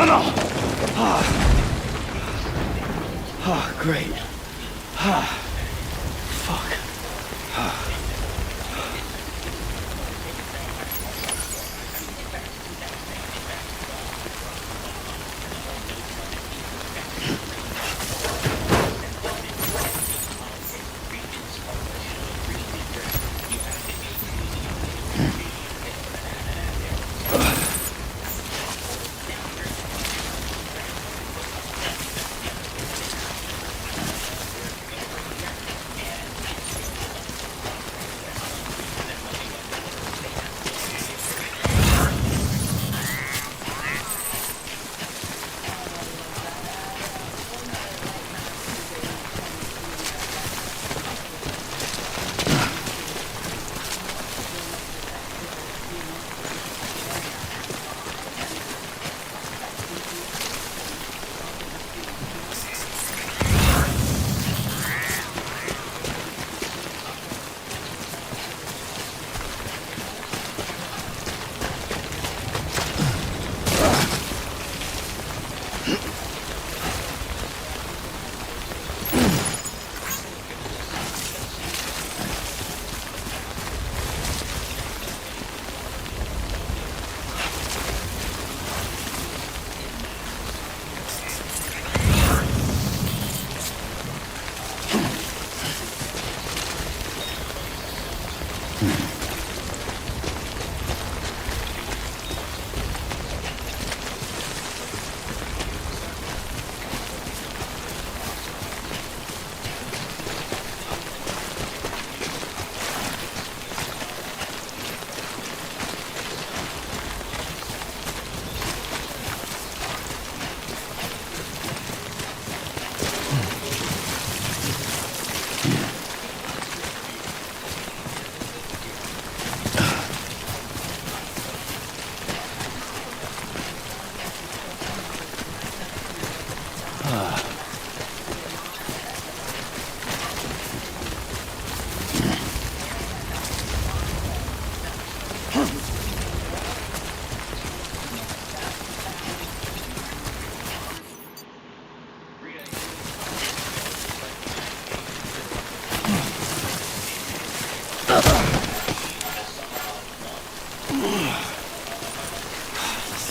no. Oh, great. Fuck.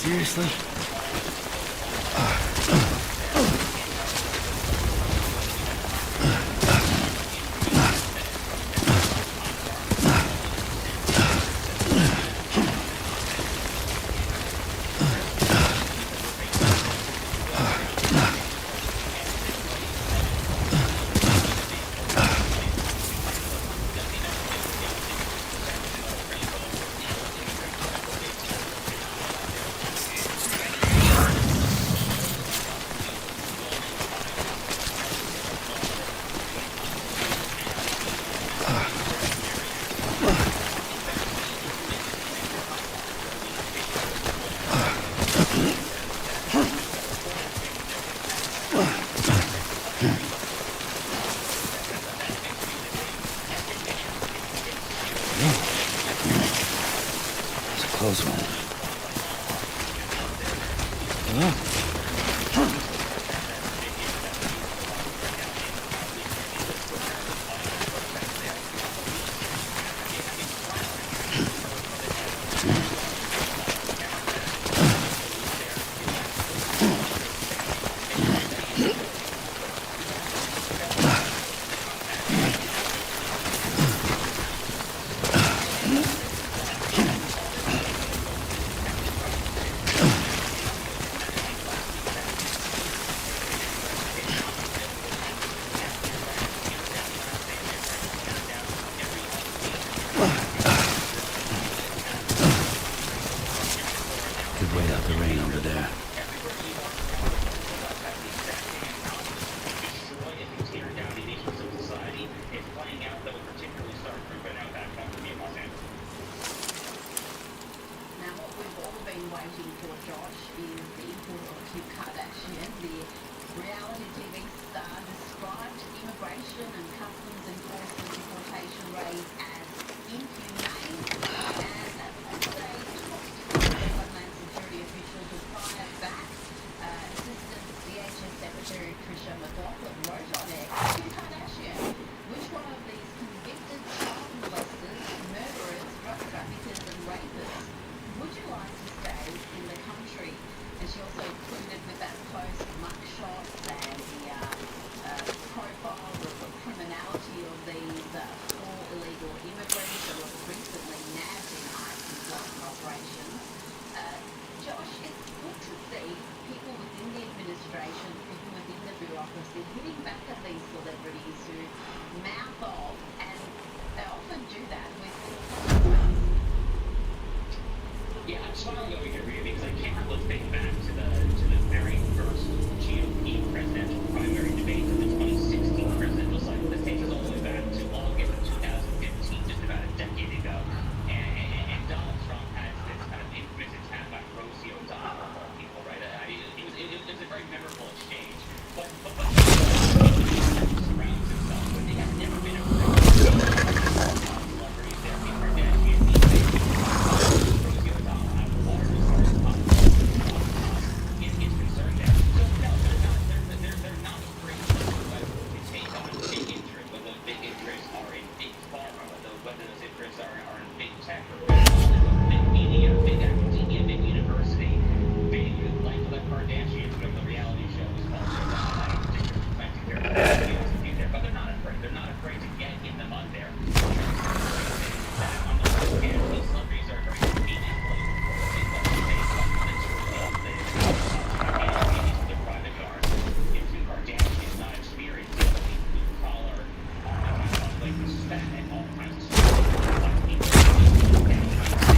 Seriously? Close one. Yeah, I'm smiling over here, Rita, because I can't help but think back to the very first GOP presidential primary debate of the 2016 presidential cycle. This takes us all the way back to August of 2015, just about a decade ago. And Donald Trump has this kind of infamous attack on Rosie O'Donnell, of all people, right? It was a very memorable exchange. But surrounds himself with they have never been approached. Celebrities there, Kim Kardashian, Rosie O'Donnell out of the water as far as is concerned there. So no, they're not afraid to take on big interests, whether those big interests are in big pharma, whether those interests are in big tech or big media, big academia, big university, big like the Kardashians, whatever the reality show is called. I don't particularly like to care about the there, but they're not afraid. They're not afraid to get in the mud there. That on the one hand, these celebrities are very convenient political their private yards. If Kim Kardashian is not experienced in the blue collar, like spend and all kinds of stuff. Like people Kim Kardashian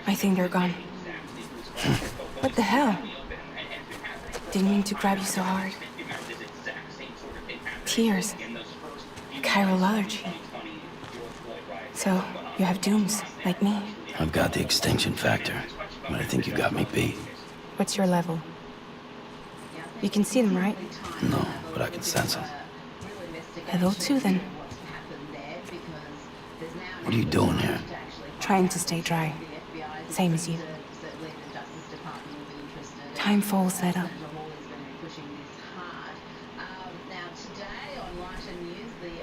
I think they're gone. What the hell? Didn't mean to grab you so hard. Tears. Chiral allergy. So, you have dooms, like me. I've got the extinction factor, but I think you got me beat. What's your level? You can see them, right? No, but I can sense them. Hello too, then. What are you doing here? Trying to stay dry. Same as you. Time falls that up.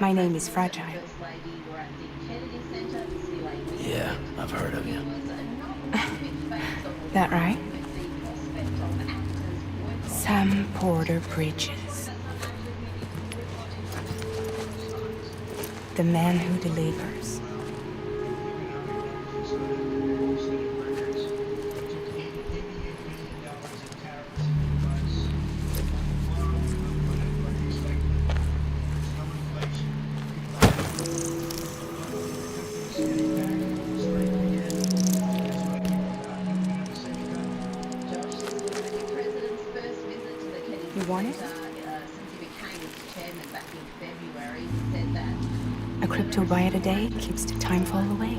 My name is Fragile. Yeah, I've heard of you. That right? Sam Porter Bridges. The man who delivers. You want it? A crypto byte a day keeps the time fall away.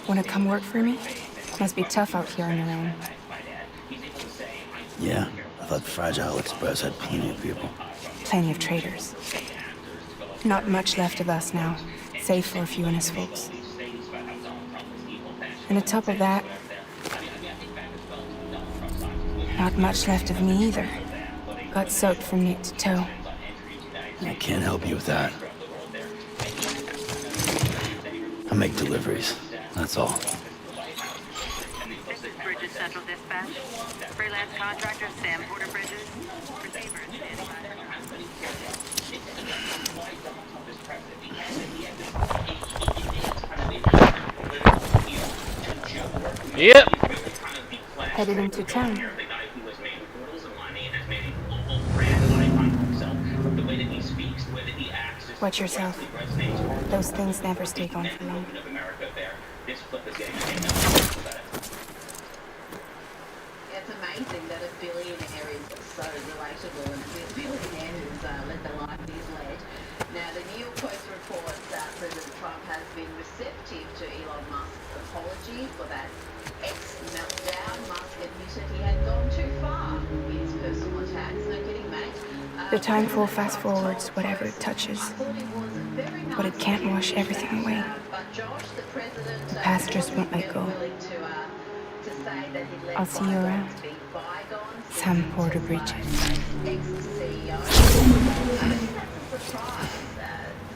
Wanna come work for me? Must be tough out here on your own. Yeah, I thought Fragile Express had plenty of people. Plenty of traitors. Not much left of us now, save for a few honest folks. And on top of that, not much left of me either. Got soaked from neck to toe. I can't help you with that. I make deliveries, that's all. This is Bridges Central Dispatch. Freelance contractor Sam Porter Bridges. Receivers standing by. Yep. Headed into town. Watch yourself. Those things never stay gone for long. It's amazing that a billionaire is so relatable, and a billionaire who's led the life he's led. Now, the New York Post reports that President Trump has been receptive to Elon Musk's apology for that ex-meltdown. Musk admitted he had gone too far in his personal attacks. No kidding, mate. The time for fast forwards whatever it touches. But it can't wash everything away. The past just won't let go. I'll see you around. Sam Porter Bridges. Ex-CEO. I think that's a surprise.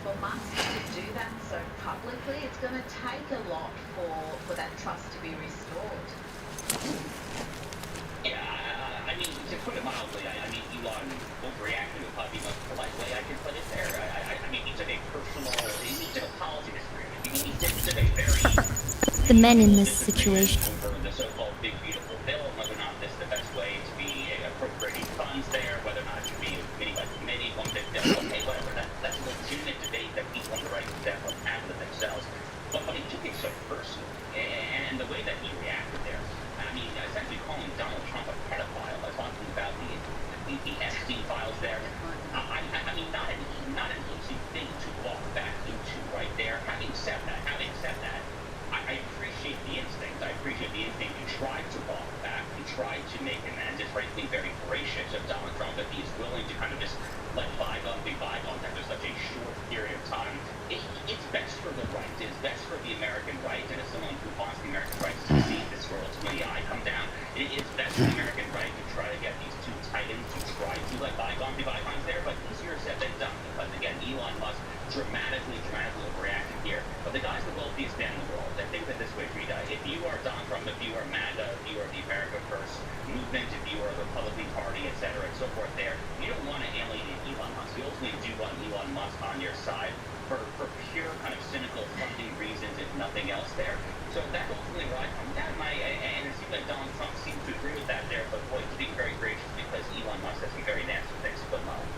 For Musk to do that so publicly, it's going to take a lot for that trust to be restored. Yeah, I mean, to put it mildly, I mean, Elon overreacted would probably be the most polite way I can put it there. I mean, he took a personal, he took a policy disagreement. He took a very... The men in this situation. Over the so-called big, beautiful bill, whether or not this is the best way to be appropriating funds there, whether or not it should be committee by committee, one big bill, okay, whatever. That's a legitimate debate that people have the right to definitely have with themselves. But he took it so personally, and the way that he reacted there, I mean, essentially calling Donald Trump a pedophile, talking about the Epstein files there. I mean, not an easy thing to walk back into right there. Having said that, I appreciate the instinct. You tried to walk back, you tried to make amends. It's rightfully very gracious of Donald Trump that he's willing to kind of just let bygones be bygones after such a short period of time. It's best for the right. It's best for the American right. And as someone who wants the American right to succeed, this world to when the eye come down, it is best for the American right to try to get these two titans to try to let bygones be bygones there. But easier said than done, because again, Elon Musk dramatically overreacted here. But the guy's the wealthiest man in the world. I think that this way, Rita, if you are Donald Trump, if you are MAGA, if you are the America First movement, if you are the Republican Party, et cetera, and so forth there, you don't want to alienate Elon Musk. You ultimately do want Elon Musk on your side for pure kind of cynical funding reasons, if nothing else there. So that's ultimately where I come down. And it seems like Donald Trump seems to agree with that there, but boy, to be very gracious, because Elon Musk has some very nasty things to put in mind.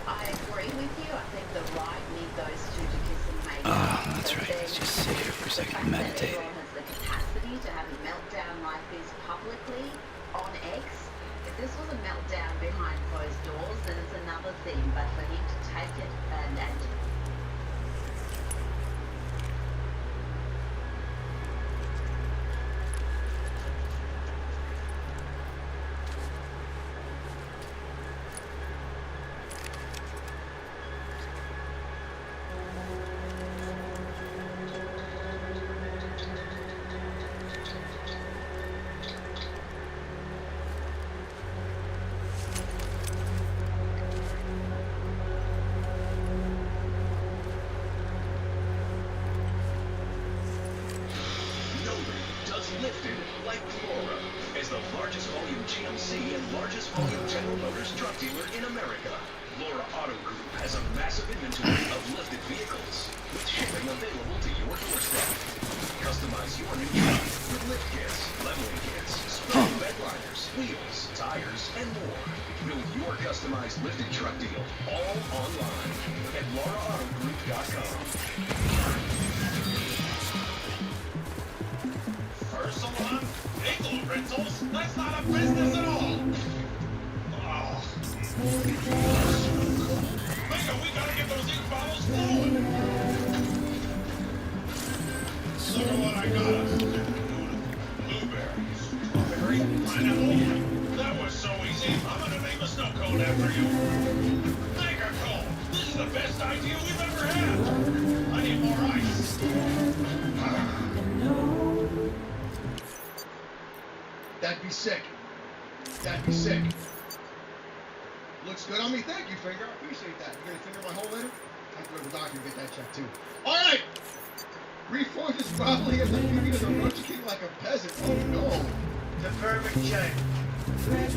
I agree with you. I think the right need those two to kiss and make That's right. Let's just sit here for a second and meditate. Everyone has the capacity to have a meltdown like this publicly on X. If this was a meltdown behind closed doors, then it's another thing. But for him to take it and lifted like Laura. As the largest volume GMC and largest volume General Motors truck dealer in America, Laura Auto Group has a massive inventory of lifted vehicles with shipping available to your doorstep. Customize your new truck with lift kits, leveling kits, spring bed liners, wheels, tires, and more. Build your customized lifted truck deal all online at lauraautogroup.com. Salon, vehicle rentals, that's not a business at all. Oh. Bingo, we gotta get those ink bottles flowing. Look at what I got us. Blueberries, strawberry, pineapple. That was so easy. I'm gonna name a snow cone after you. Mega cone. This is the best idea we've ever had. I need more ice. That'd be sick. That'd be sick. Looks good on me. Thank you, Finger. I appreciate that. You gonna finger my hole later? I have to go to the doctor and get that checked too. Alright! Reforge is probably as the beauty of the Roach King like a peasant. Oh no. The perfect shape.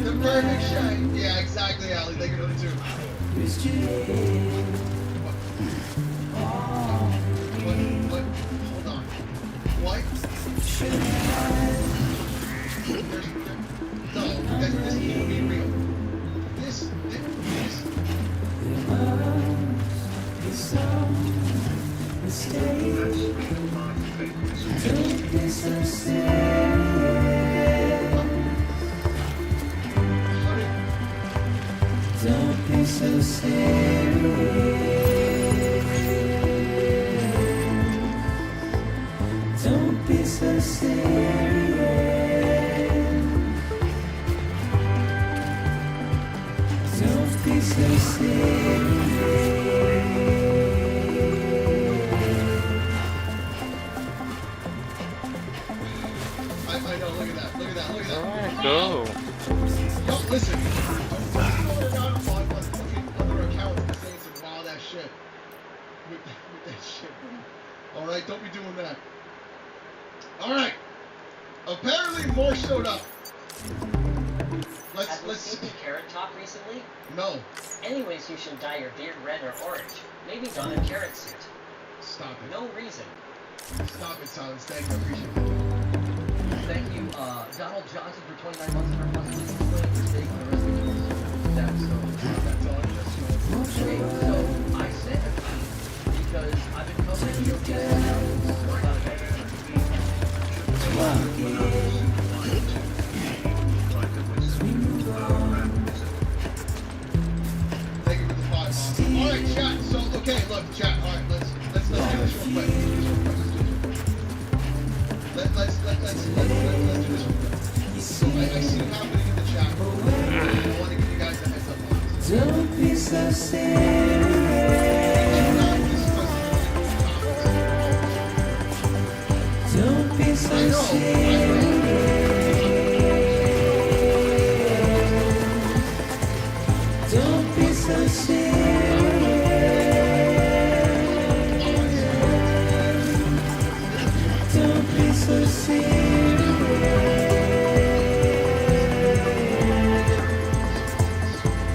The perfect shape. Yeah, exactly, Ali. Thank you for the two. What? Hold on. What? No, this can't be real. This. Don't be so serious. Don't be so serious. Don't be so serious. I know, look at that. Alright, go. Don't listen. Don't go around on fucking other accounts saying some wild ass shit. With that shit. Alright, don't be doing that. Alright. Apparently more showed up. Have you seen Carrot Top recently? No. Anyways, you should dye your beard red or orange. Maybe don a carrot suit. Stop it. No reason. Stop it, Silence. Thank you. I appreciate it. Thank you, Donald Johnson for 29 months of our for staying on the rest of the That's all. Okay, so I sent a tweet because I've been covering your guest for about a decade. Thank you for the 5 months. Alright, chat. So, okay, look, chat. Alright, let's do this real quick. Let's do this real quick. So, I see it happening in the chat. I want to give you guys a heads up on this. Don't be so serious. Don't be so serious. Don't be so serious. Don't be so serious.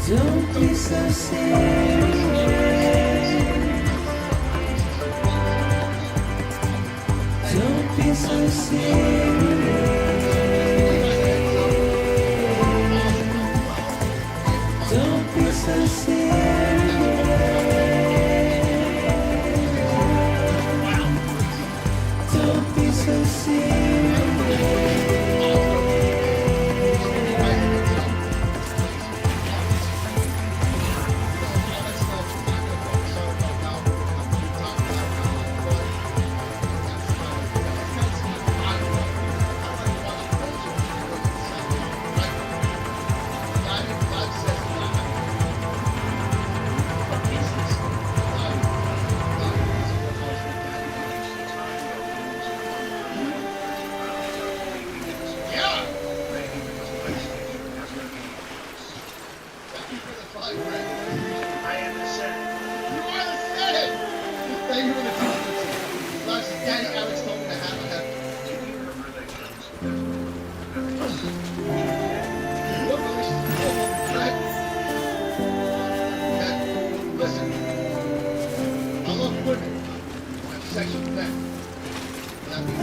Don't be so serious. Don't be so serious. Don't be so serious. Don't be so serious. that means?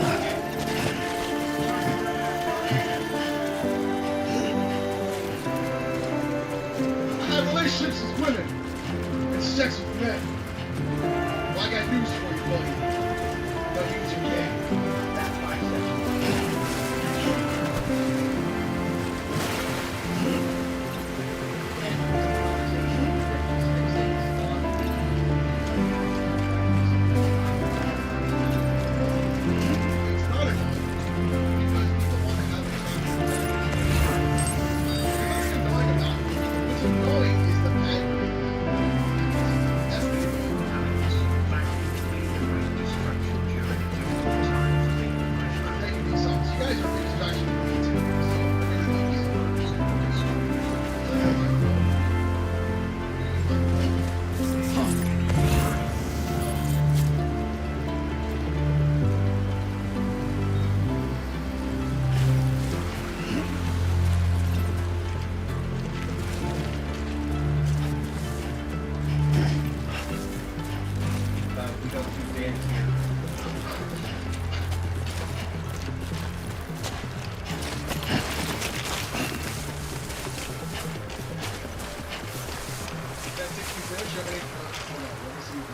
I have relationships with women and sex with men. Well, I got news for you, buddy. That means you're gay. That's bisexual. It's not enough because people want to have a conversation. There's nothing annoying about it. What's annoying is the pattern. That's the taking me some. You guys are distraction for me too. So we're gonna do these words. We don't do dance here. That 60 finish, you have any? Hold on, let me see if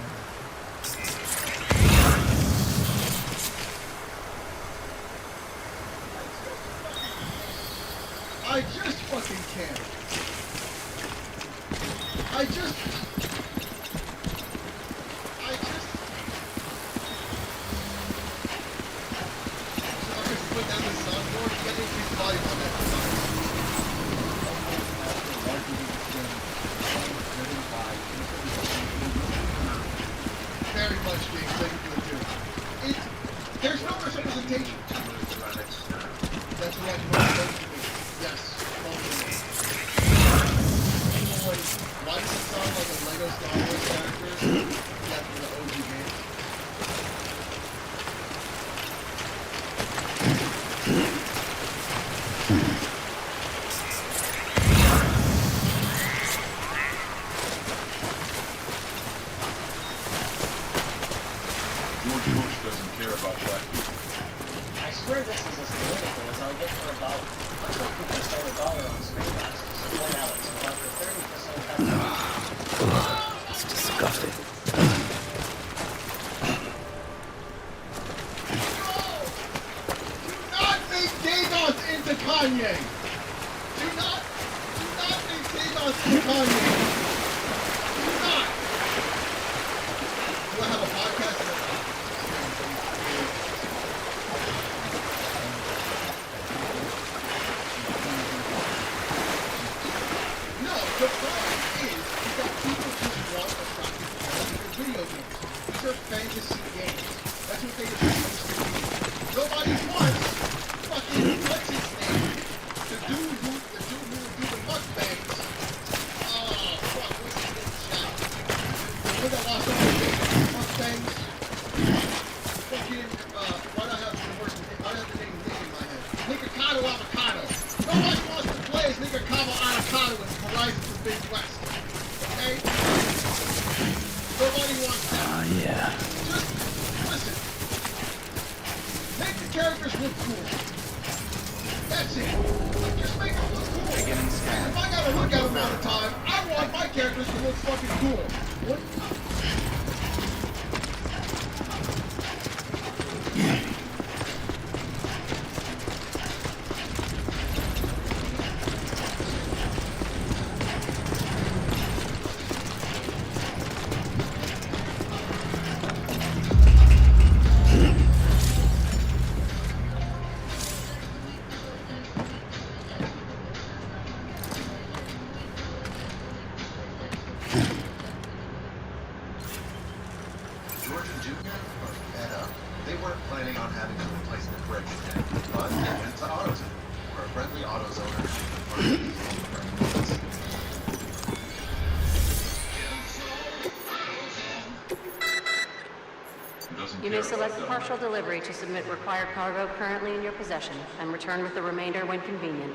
I just fucking can't. I just. So I can put down the soundboard. You gotta increase the volume on that. Very much being technically too. There's no misrepresentation. That's what I'm supposed to be. Yes. Why does it sound like a Lego Star Wars character? Yeah, from the OG games. George Bush doesn't care about black people. I swear this is as political as I'll get for $1. Much like people spend $1 on screen to support Alex without the 30% cut. It's disgusting. Do not make Dados into Kanye. Do not make Dados into Kanye. Do not. Do I have a podcast? No, the problem is that people just want attractive video games. These are fantasy games. That's what they are supposed to be. Nobody wants fucking what's his name? The dude who do the mukbangs. Oh fuck, what's his name? Chat. The one that lost all the mukbangs. Fucking why do I have the name Nick in my head? Nikocado Avocado. Nobody wants to play as Nikocado Avocado in Horizon Forbidden West. Okay? Nobody wants that. Yeah. Just listen. Make the characters look cool. That's it. Just make them look cool. If I gotta look at them all the time, I want my characters to look fucking cool. What? George and Junior are fed up. They weren't planning on having to replace the fridge today, but they went to AutoZone, where a friendly AutoZoner Doesn't You care may select about partial delivery to submit required cargo currently in your possession and return with the remainder when convenient.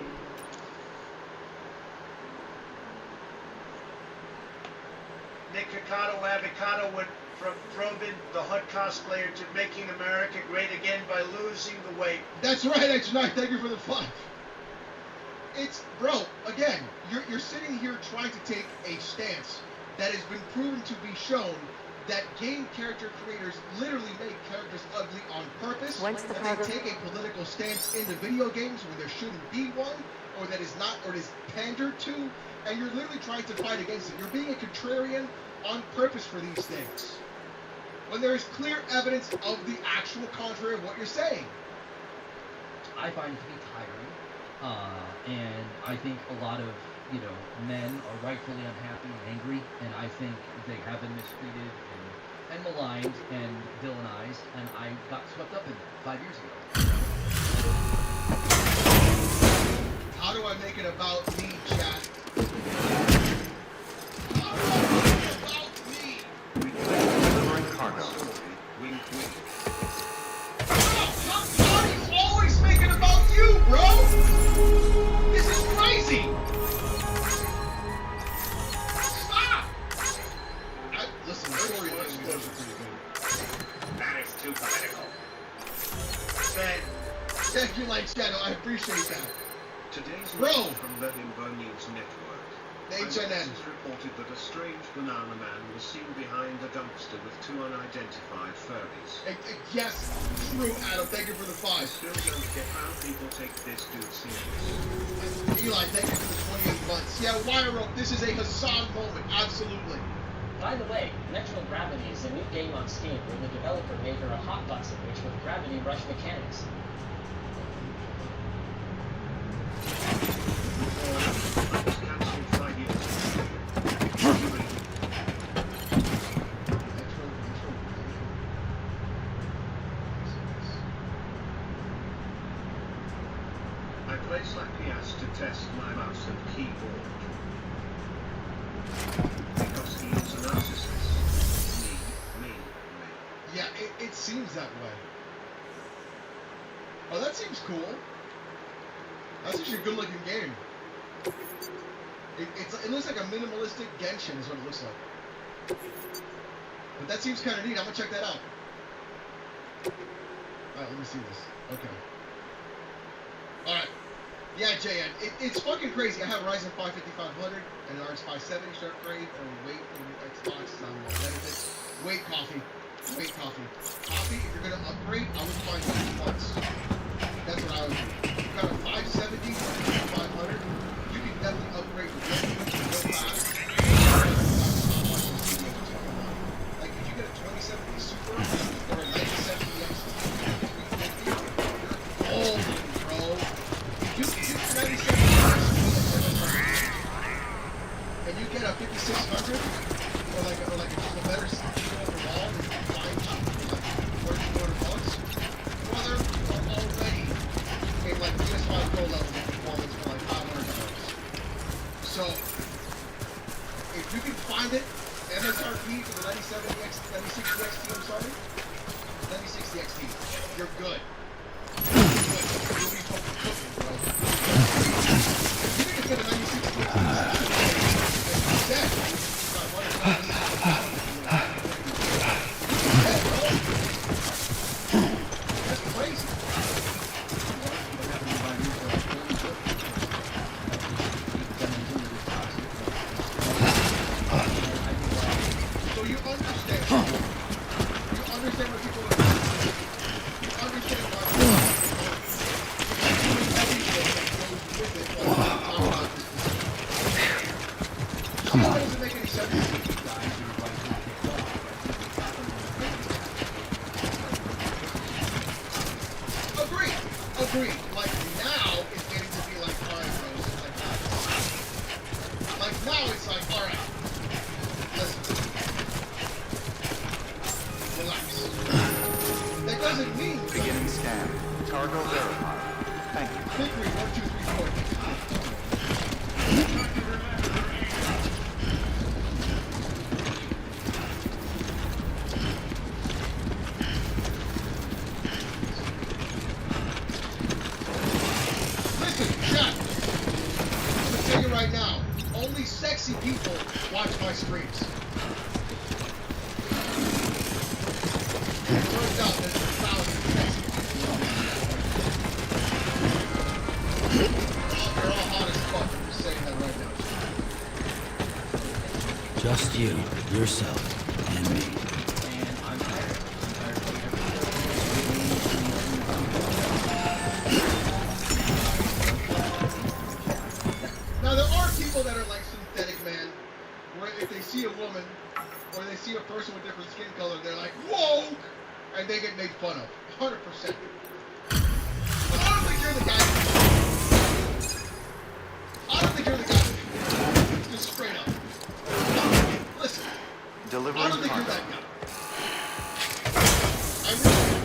Nikocado Avocado would From probing the hot cosplayer to making America great again by losing the weight. That's right, H9. Thank you for the fun. It's, bro, again, you're sitting here trying to take a stance that has been proven to be shown that game character creators literally make characters ugly on purpose. Once the that they take a political stance in the video games when there shouldn't be one, or that is not, or it is pandered to, and you're literally trying to fight against it. You're being a contrarian on purpose for these things, when there is clear evidence of the actual contrary of what you're saying. I find it to be tiring, and I think a lot of, men are rightfully unhappy and angry, and I think they have been mistreated and maligned and villainized, and I got swept up in it 5 years ago. How do I make it about me, chat? Delivering cargo. Wink, wink. He's always making about you, bro! This is crazy! Stop! Listen, the story of those are pretty good. That is too political. Thank you, Light Shadow. I appreciate that. Today's Bro! message from Levin News Network. HNN. Eyewitnesses reported that a strange banana man was seen behind a dumpster with two unidentified furries. Yes, true, Adam. Thank you for the I 5. still don't get how people take this dude serious. Eli, thank you for the 28 months. Yeah, Wyro, this is a Hassan moment. Absolutely. By the way, Natural Gravity is a new game on Steam where the developer made her a hotbox sandwich with gravity rush mechanics. I was cancelled 5 years ago. I play Slackias to test my mouse and keyboard. Because he is a narcissist. Me. Yeah, it seems that way. Oh, that seems cool. That's actually a good-looking game. It looks like a minimalistic Genshin is what it looks like. But that seems kind of neat. I'm gonna check that out. Alright, let me see this. Okay. Alright. Yeah, JN. It's fucking crazy. I have Ryzen 5 5500 and an RX 570 sharp grade and wait in Xbox. I'm benefits. Wait, coffee. Wait, coffee. Coffee, if you're gonna upgrade, I would find it once. That's what I would do. You've got a 570 or 500, you can definitely upgrade to real fast. Like, if you get a 2070 Super or a 9070 XT, you're golden, bro. If you get a 9070 XT and you get a 5600, or like a better CPU overall, that you can find cheap, like $30-$40, brother, you are already in like PS5 Pro level of performance for like $500. So, if you can find it, MSRP for the 9060 XT, I'm sorry, 9060 XT, you're good. You'll be fucking cooking, bro. If you can get a 9060 XT, as you said, that's crazy. So you understand what people are doing. You understand why people are Come on. It doesn't make any sense. Agreed. Like now, it's getting to be like, alright, bros, like that. Like now, it's like, alright, listen, relax. That doesn't mean Beginning scan. Cargo verified. Thank you. Victory 1, 2, 3, 4. Right now, only sexy people watch my streams. turns out that the South is They're all hot as fuck. I'm just saying that right now. Just you, yourself, and me. And I'm tired. Now there are people that are like synthetic, man, where if they see a woman or they see a person with different skin color, they're like, whoa, and they get made fun of, 100%. But I don't think you're the guy. I don't think you're the guy. Just straight up. Listen, I Delivering don't think you're cargo. that guy. I really.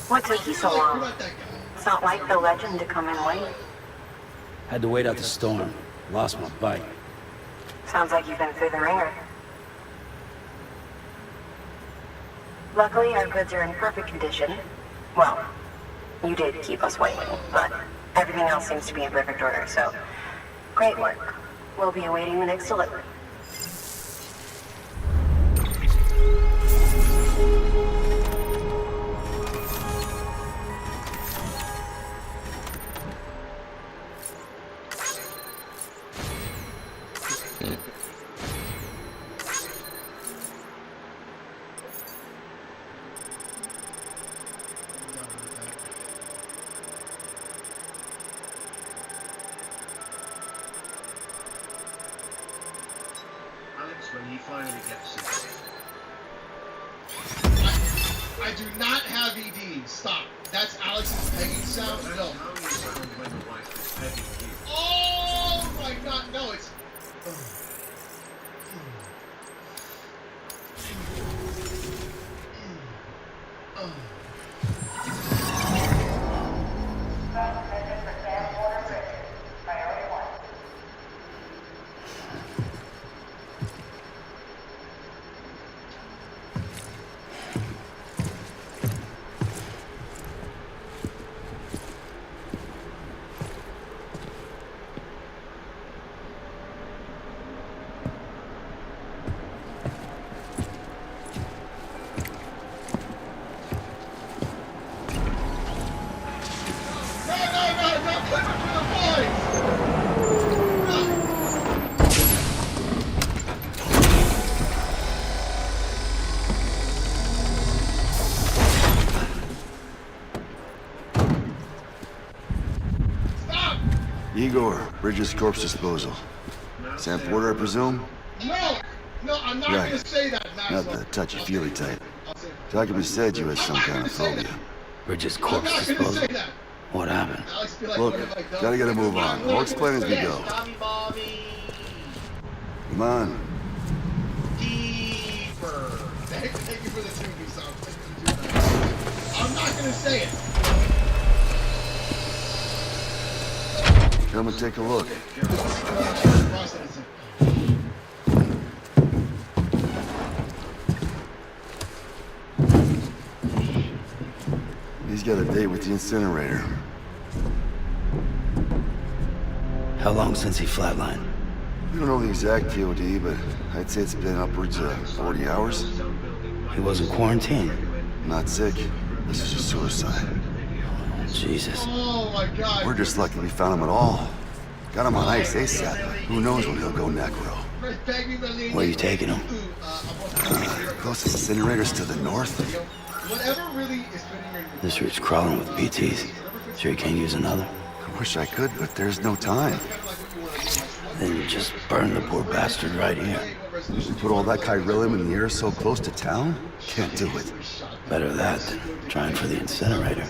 What took you so You're long? not that guy. It's not like the legend to come in late. Had to wait out the storm. Lost my bike. Sounds like you've been through the ringer. Luckily, our goods are in perfect condition. Well, you did keep us waiting, but everything else seems to be in perfect order, so great work. We'll be awaiting the next delivery. Alex, when he finally gets it. I do not have ED. Stop. That's Alex's pegging sound? No. How you sound when the wife is pegging you. Oh my god, no, it's... Igor, Bridges Corpse Disposal. Sam Porter, I presume? No, I'm not Right. gonna say that, Max. Not the touchy-feely type. Document said you had some kind of phobia. Bridges I'm corpse not gonna say disposal. that. What happened? Alex be like, Look, what have I done? gotta get a move on. I'm not I'll explain as gonna we say go. it. Bobby Bobby. Come on. Deeper. Thank you for the tuning song. I'm not gonna say it. Come and take a look. He's got a date with the incinerator. How long since he flatlined? We don't know the exact TOD, but I'd say it's been upwards of 40 hours. He wasn't quarantined. Not sick. This is a suicide. Jesus. Oh my god. We're just lucky we found him at all. Got him on ice ASAP. Who knows when he'll go necro? Where you taking him? Closest incinerator's to the north. Whatever really is fitting your... This root's crawling with BTs. Sure you can't use another? I wish I could, but there's no time. Then you just burn the poor bastard right here. We put all that chiralium in the air so close to town? Can't do it. Better that than trying for the incinerator.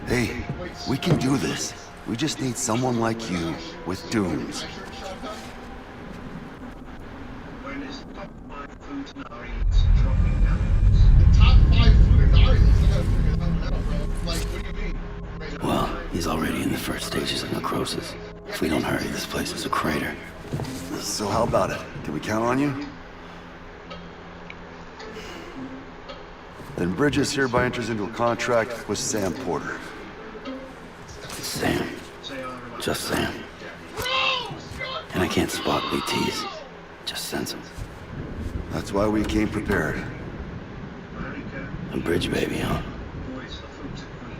Hey, we can do this. We just need someone like you with dunes. When his top 5 food narrates dropping down. The top 5 Futanari lists, I gotta figure that one out, bro. Like, what do you mean? Well, he's already in the first stages of necrosis. If we don't hurry, this place is a crater. So how about it? Can we count on you? Then Bridges hereby enters into a contract with Sam Porter. Sam. Just Sam. And I can't spot BTs. Just sense them. That's why we came prepared. A bridge baby, huh?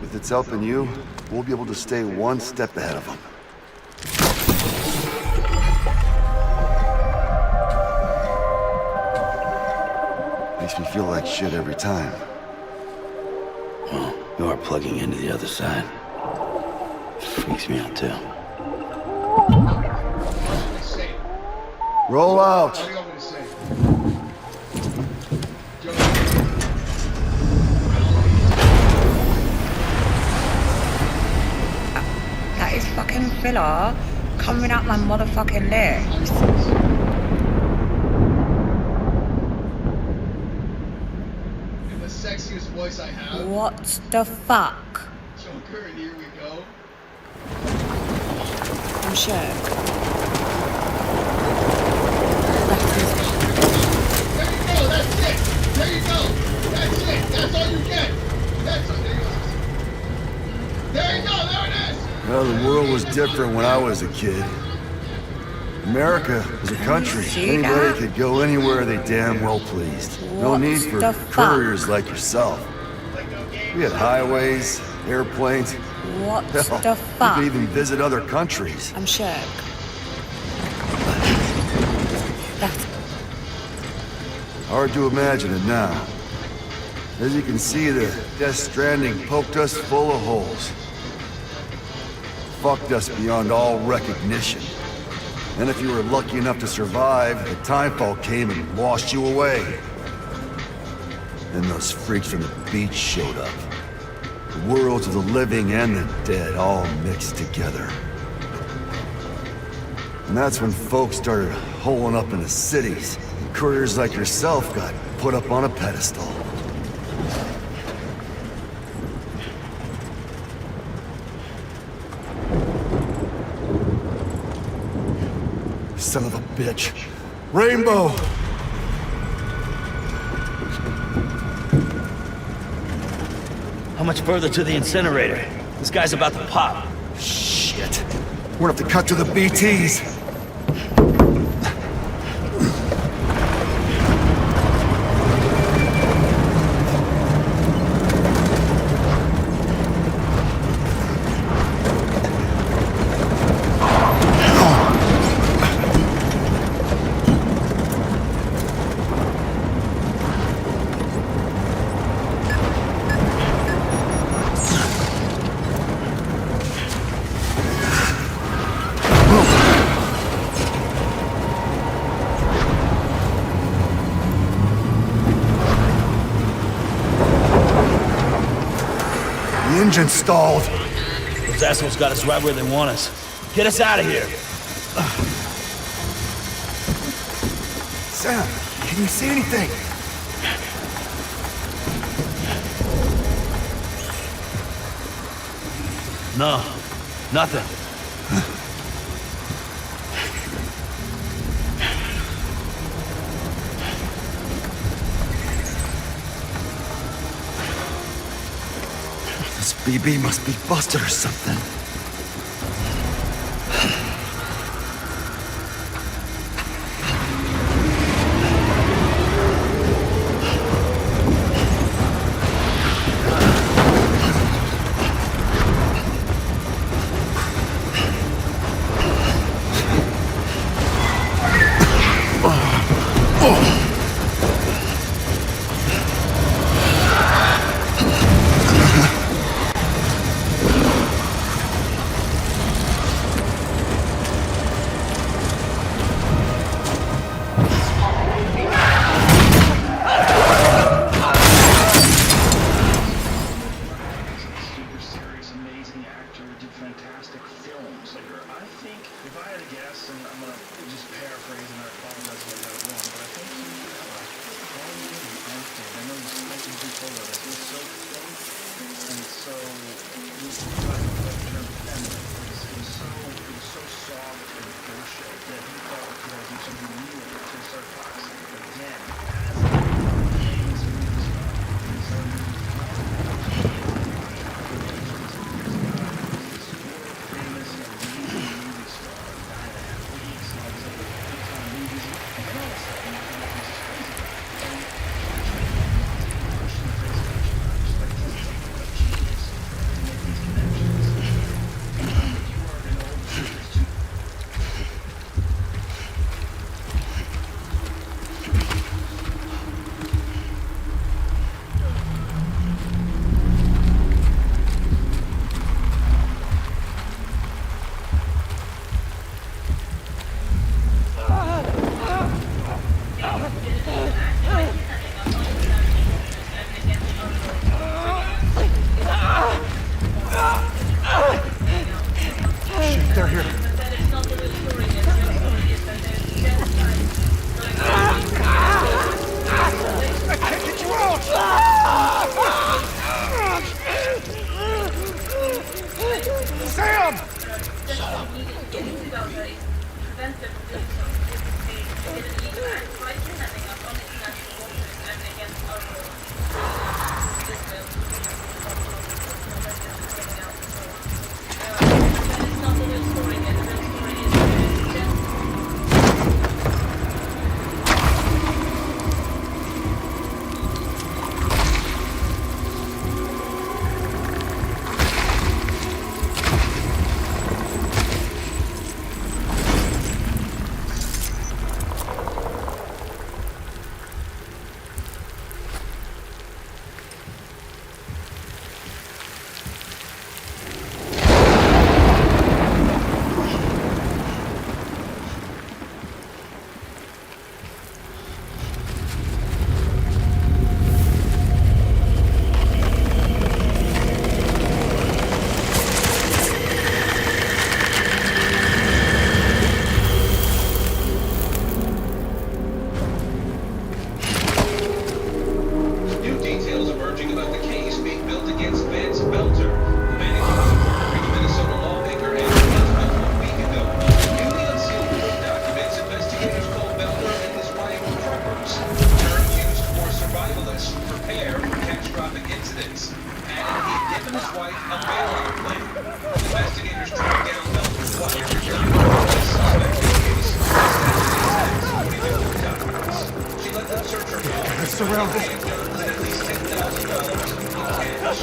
With its helping you, we'll be able to stay one step ahead of them. Makes me feel like shit every time. Well, you are plugging into the other side. Freaks me out too. Roll out! What do you want me to say? That is fucking filler coming out my motherfucking lips. In the sexiest voice I have. What the fuck? Joker, and here we go. I'm shook. There you go, that's it! There you go! That's it! That's all you get! That's all, there you go, there it is! Well, the world was different when I was a kid. America was a country. Anybody could go anywhere they damn well pleased. No need for couriers like yourself. We had highways, airplanes. What Hell, the you fuck? could even visit other countries. I'm shook. That's Hard to imagine it now. As you can see, the Death Stranding poked us full of holes. Fucked us beyond all recognition. And if you were lucky enough to survive, the timefall came and washed you away. Then those freaks from the beach showed up. The worlds of the living and the dead all mixed together. And that's when folks started holing up in the cities. And couriers like yourself got put up on a pedestal. Son of a bitch. Rainbow! How much further to the incinerator? This guy's about to pop. Shit. We're gonna have to cut to the BTs. The engine stalled. Those assholes got us right where they want us. Get us out of here. Sam, can you see anything? No, nothing. This BB must be busted or something. They're here. I can't get you out! Sam! Shut up. New details emerging about the case being built against Vance Belter, the bandicoot was murdering a Minnesota lawmaker and husband 1 week ago. Newly unsealed court documents, investigators called Belter and his wife preppers, terms used for survivalists who prepare for catastrophic incidents, and he'd given his wife a bailout plan. Investigators tracked down Belter's wife, not only suspected case, but the court documents. She let them search her phone. They're surrounded. At least $10,000 in cash.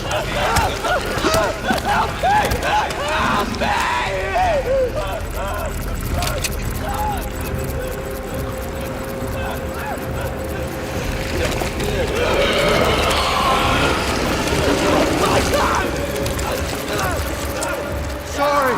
Sorry!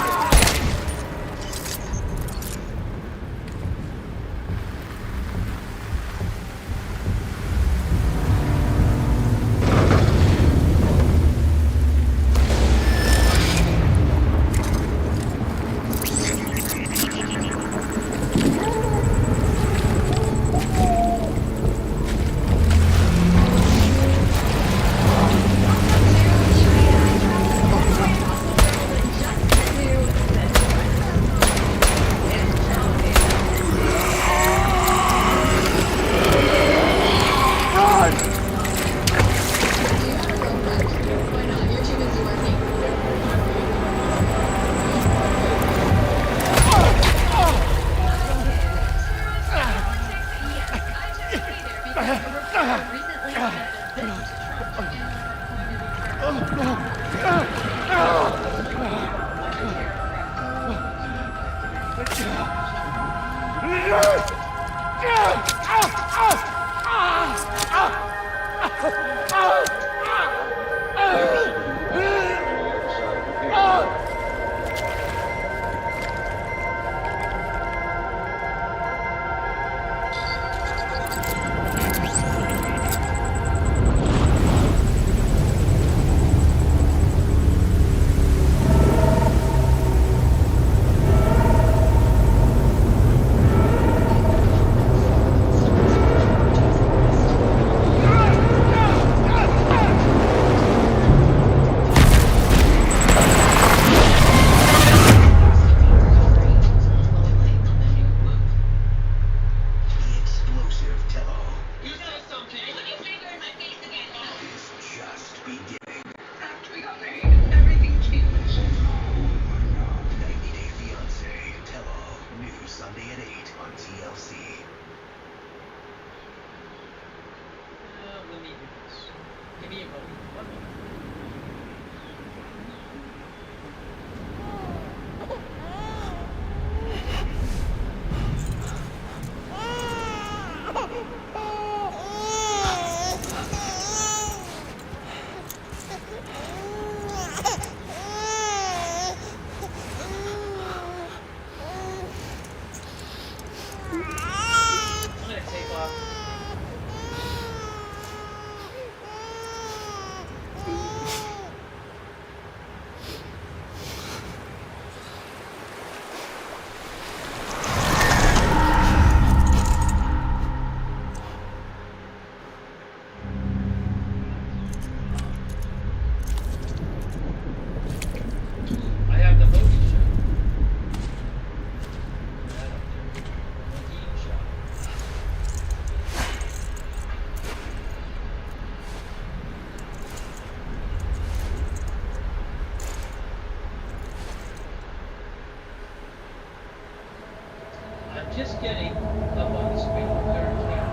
just getting up on the screen very clearly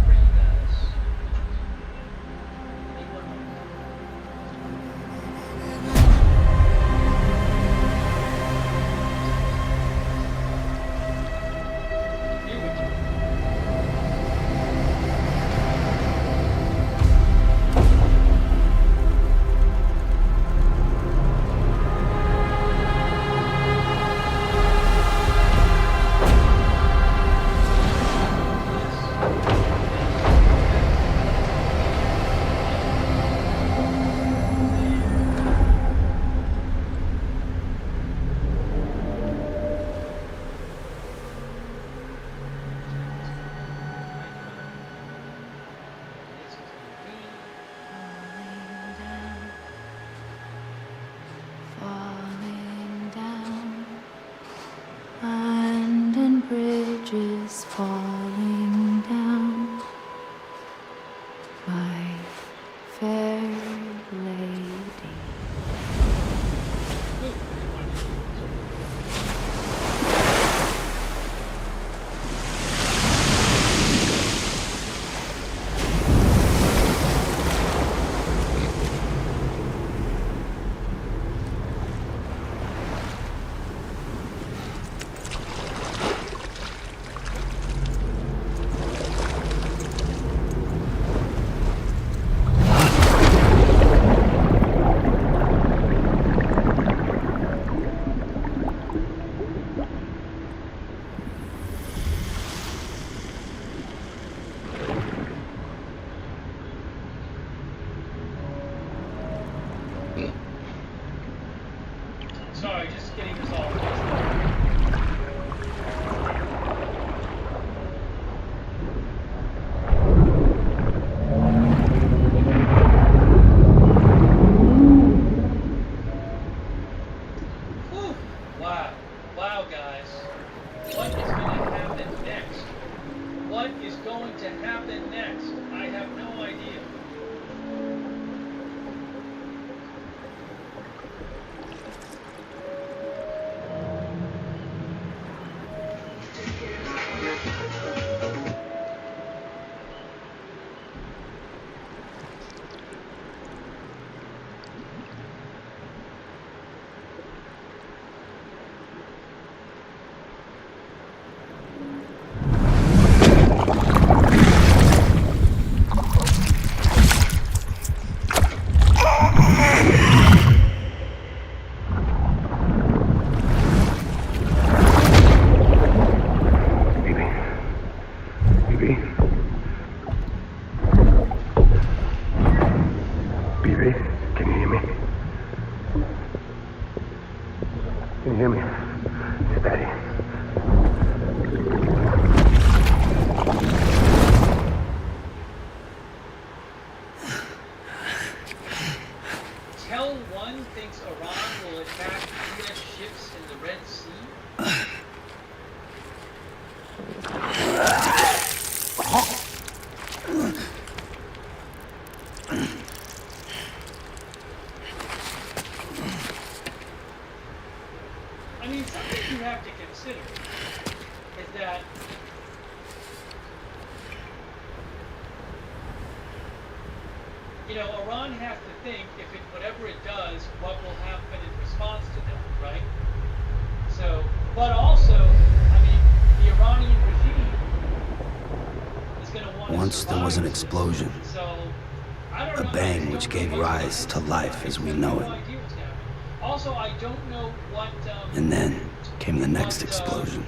for you guys. Give me 1 moment. Here we go. Falling down, London Bridge is falling down, my fair lady. Sorry, just getting this all fixed up. Whew. Wow. Wow, guys. What is going to happen next? What is going to happen next? I have no idea. Baby, can you hear me? Can you hear me? It's Daddy. Tell One thinks Iran will attack U.S. ships in the Red Sea. I mean, something you have to consider is that Iran has to think if it whatever it does, what will happen in response to that, right? So, but also, I mean, the Iranian regime is going to want to Once there was an explosion, So, I don't a know. bang which gave rise to life as we know it. Also, I don't know what. And then came the next explosion.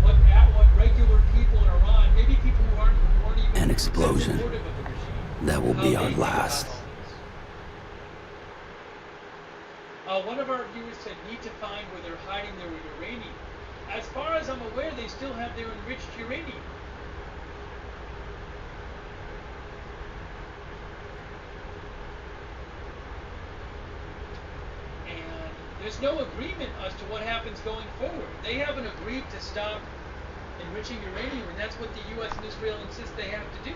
What regular people in Iran, maybe people who weren't even An explosion supportive of the regime, that will how be they our think about last. all this. One of our viewers said need to find where they're hiding their uranium. As far as I'm aware, they still have their enriched uranium. And there's no agreement as to what happens going forward. They haven't agreed to stop enriching uranium, and that's what the U.S. and Israel insist they have to do.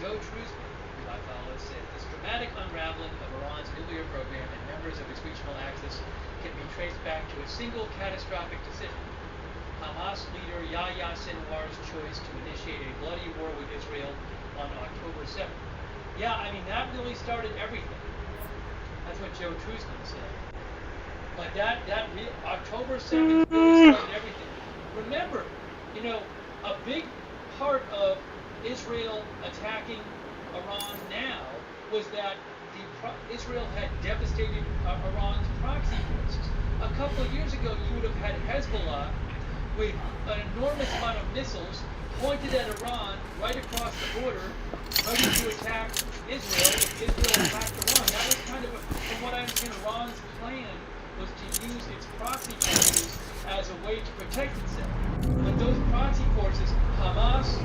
Joe Truzman, who I follow, said this dramatic unraveling of Iran's nuclear program and members of its regional axis can be traced back to a single catastrophic decision. Hamas leader Yahya Sinwar's choice to initiate a bloody war with Israel on October 7th. Yeah, I mean, that really started everything. That's what Joe Truzman said. But October 7th really started everything. Remember, you know, a big part of Israel attacking Iran now was that Israel had devastated Iran's proxy forces. A couple of years ago, you would have had Hezbollah with an enormous amount of missiles pointed at Iran right across the border, ready to attack Israel if Israel attacked Iran. That was kind of, from what I understand, Iran's plan was to use its proxy forces as a way to protect itself. But those proxy forces, Hamas,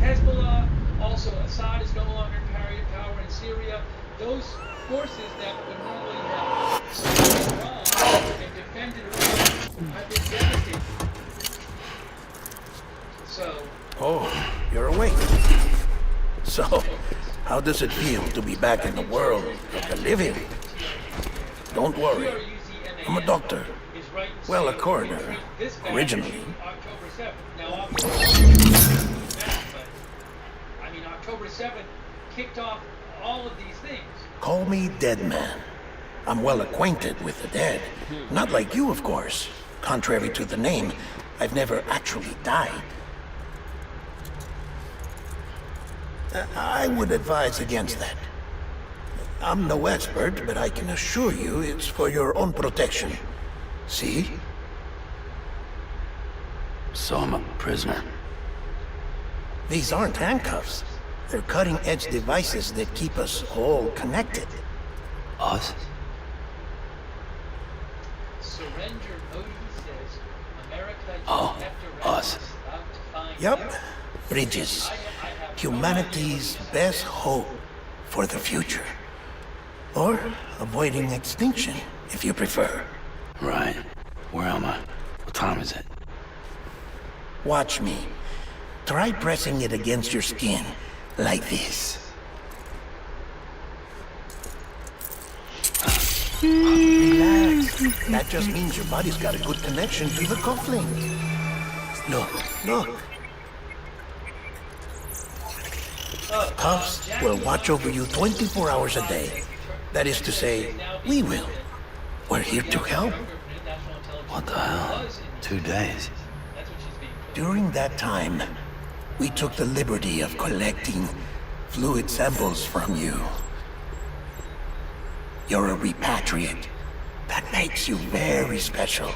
Hezbollah, also Assad is no longer in power in Syria. Those forces that would normally have saved Iran and defended Iran have been devastated. So. Oh, you're awake. So, how does it feel to be back in the world of the living? Don't worry. I'm a doctor. Well, a coroner. Originally. October 7th kicked off all of these things. Call me Dead Man. I'm well acquainted with the dead. Not like you, of course. Contrary to the name, I've never actually died. I would advise against that. I'm no expert, but I can assure you it's for your own protection. See? So I'm a prisoner. These aren't handcuffs. They're cutting-edge devices that keep us all connected. Us? Surrender Modi says America us. Yup. Bridges. Humanity's best hope for the future. Or avoiding extinction, if you prefer. Right. Where am I? What time is it? Watch me. Try pressing it against your skin, like this. Relax. That just means your body's got a good connection to the cufflink. Look. Cuffs will watch over you 24 hours a day. That is to say, we will. We're here to help. What the hell? 2 days? During that time, we took the liberty of collecting fluid samples from you. You're a repatriate. That makes you very special.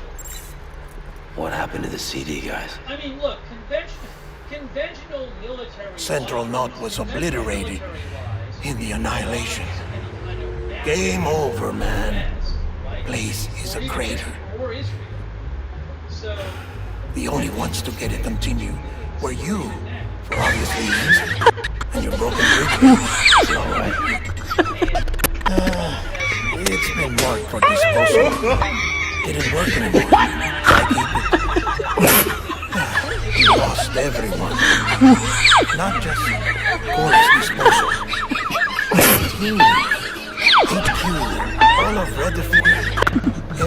What happened to the CD guys? I mean, look, conventional military... Central Knot was obliterated in the annihilation. Game over, man. Place is a crater. The only ones to get it continued were you, for obvious reasons, and your broken bridges. It's been marked for disposal. Didn't work anymore. I keep it. We lost everyone. Not just corpse disposal. HQ, all of Redford,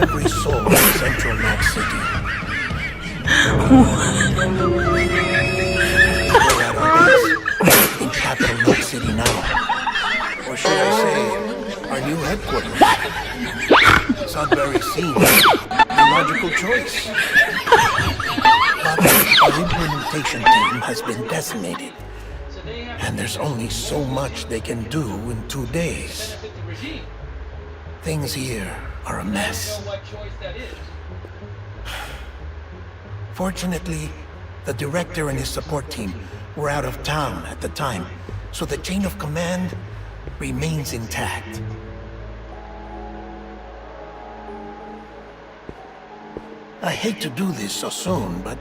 every soul in Central Knot City. We're at our base in Capital Knot City now. Or should I say, our new headquarters. Sudbury seems a logical choice. But our implementation team has been decimated. And there's only so much they can do in 2 days. Things here are a mess. Fortunately, the director and his support team were out of town at the time, so the chain of command remains intact. I hate to do this so soon, but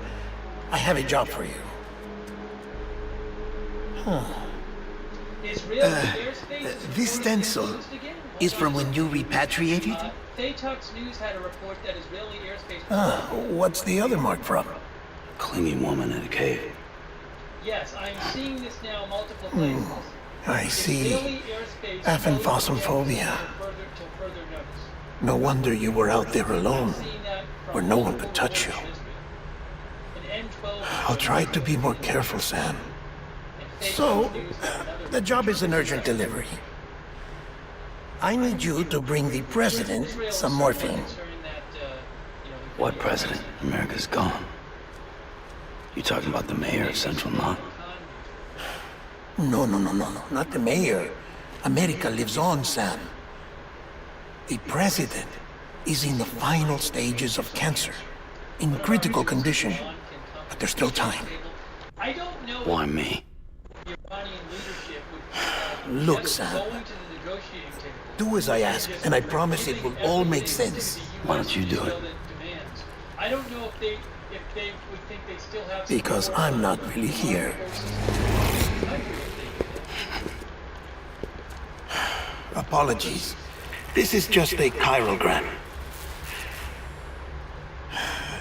I have a job for you. This stencil is from when you repatriated? News had a report that Israeli airspace... What's the other mark from? Clinging woman in a cave. Yes, I am seeing this now multiple places. I see. Daily airspace Aphanphosmphobia. till further notice. No wonder you were out there alone, Seeing that from where no one multiple could touch you. reports of history. An M12 I'll try to be more careful, Sam. So, the job is an urgent delivery. I need you to bring the president some morphine. What president? America's gone. You talking about the mayor of Central Knot? No, not the mayor. America lives on, Sam. The president is in the final stages of cancer, in critical condition, but there's still time. I don't know. Why me? Iranian leadership would Look, Sam, going to the negotiating table. do as I ask, and I promise it will all make sense. Why don't you do it? I don't know if they would think they still have. Because I'm not really here. Apologies. This is just a chiralgram.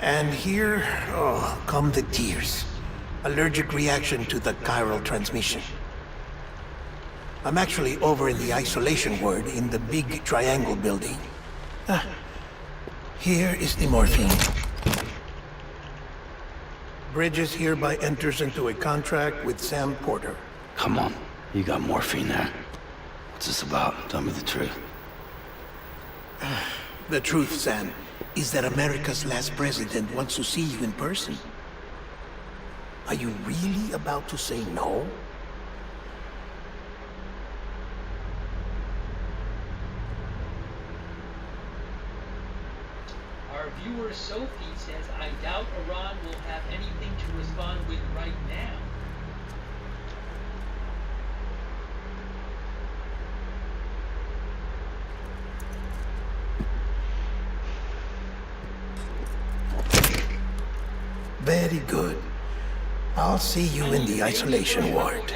And here, come the tears. Allergic reaction to the chiral transmission. I'm actually over in the isolation ward in the big triangle building. Here is the morphine. Bridges hereby enters into a contract with Sam Porter. Come on, you got morphine there. What's this about? Tell me the truth. The truth, Sam, is that America's last president wants to see you in person. Are you really about to say no? Our viewer Sophie says, I doubt Iran will have anything to respond with right now. Very good. I'll see you in the isolation ward.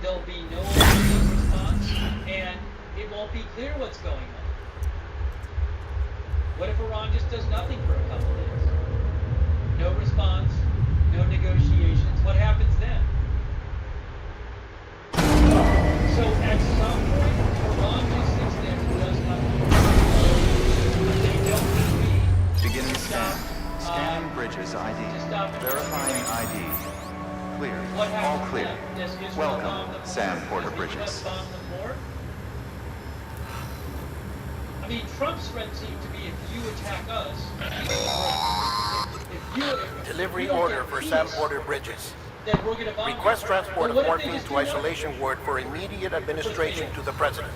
There'll be no response, and it won't be clear what's going on. What if Iran just does nothing for a couple days? No response, no negotiations. What happens then? So at some point, Iran just sits there and does nothing. They don't agree. Beginning scan. Scanning Bridges ID. Verifying ID. Clear. All clear. Welcome, Sam Porter Bridges. I mean, Trump's threat seemed to be if you attack us, Delivery order for Sam Porter Bridges. then we're going to bomb Request you. transport Well, of what if they morphine just to do nothing? isolation ward for immediate administration to the president.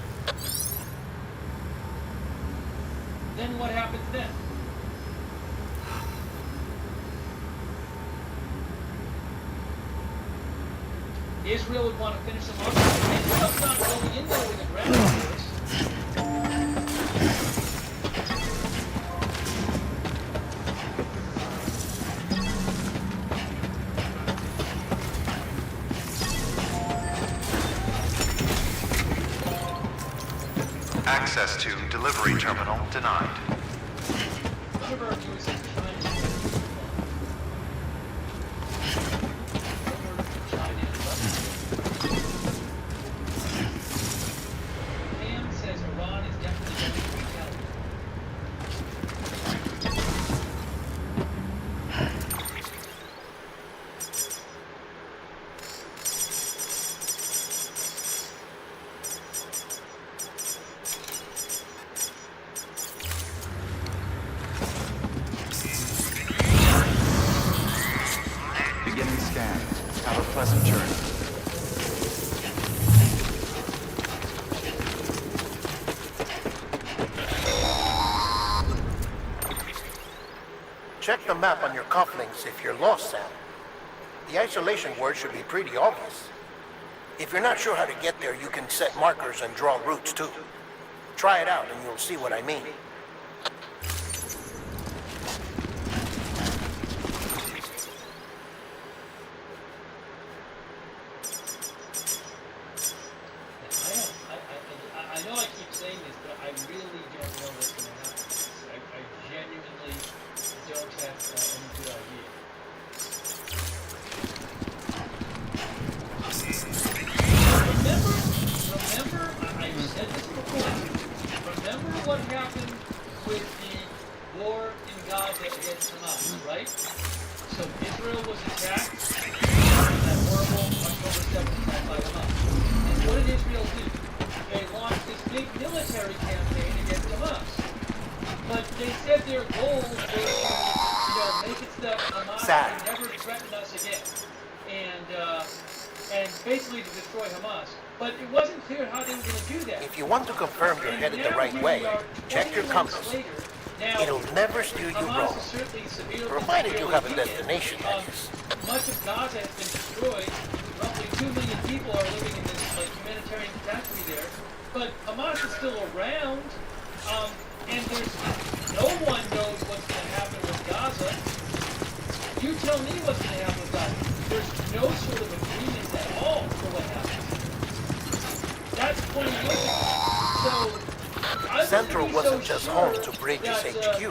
Then what happens then? Israel would want to finish them off. Israel's not going in there with a ground force. Access to delivery terminal denied. One of our viewers is trying to Pam says Iran is definitely going to retaliate. Beginning scan. Have a pleasant journey. Check the map on your cufflinks if you're lost, Sam. The isolation word should be pretty obvious. If you're not sure how to get there, you can set markers and draw routes too. Try it out and you'll see what I mean. I know I keep saying this, but I really don't know what's going to happen. I genuinely don't have any good idea. what happened with the war in Gaza against Hamas, right? So Israel was attacked in that horrible October 7th attack by Hamas. And what did Israel do? They launched this big military campaign against Hamas. But they said their goal was to, make it so that Hamas would never threaten us again. And basically to destroy Hamas. But it wasn't clear how they were going to do that. If you want to confirm you're headed the right way, check your compass. It'll never steer you wrong. Provided you have a destination, that is. Much of Gaza has been destroyed. Roughly 2 million people are living in this humanitarian catastrophe there. But Hamas is still around. And no one knows what's going to happen with Gaza. You tell me what's going to happen with Gaza. There's no sort of agreement at all for what happens. That's 20 years ago. So, Central wasn't just home to Bridges HQ.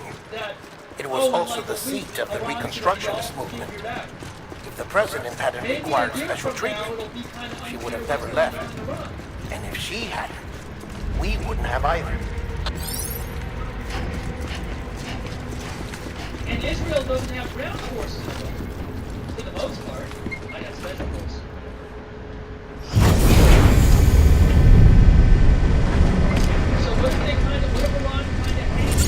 It was also the seat of the Reconstructionist movement. If the president hadn't required special treatment, she would have never left. And if she hadn't, we wouldn't have either. And Israel doesn't have ground forces, for the most part. I got special forces. So what have Iran kind of hanging?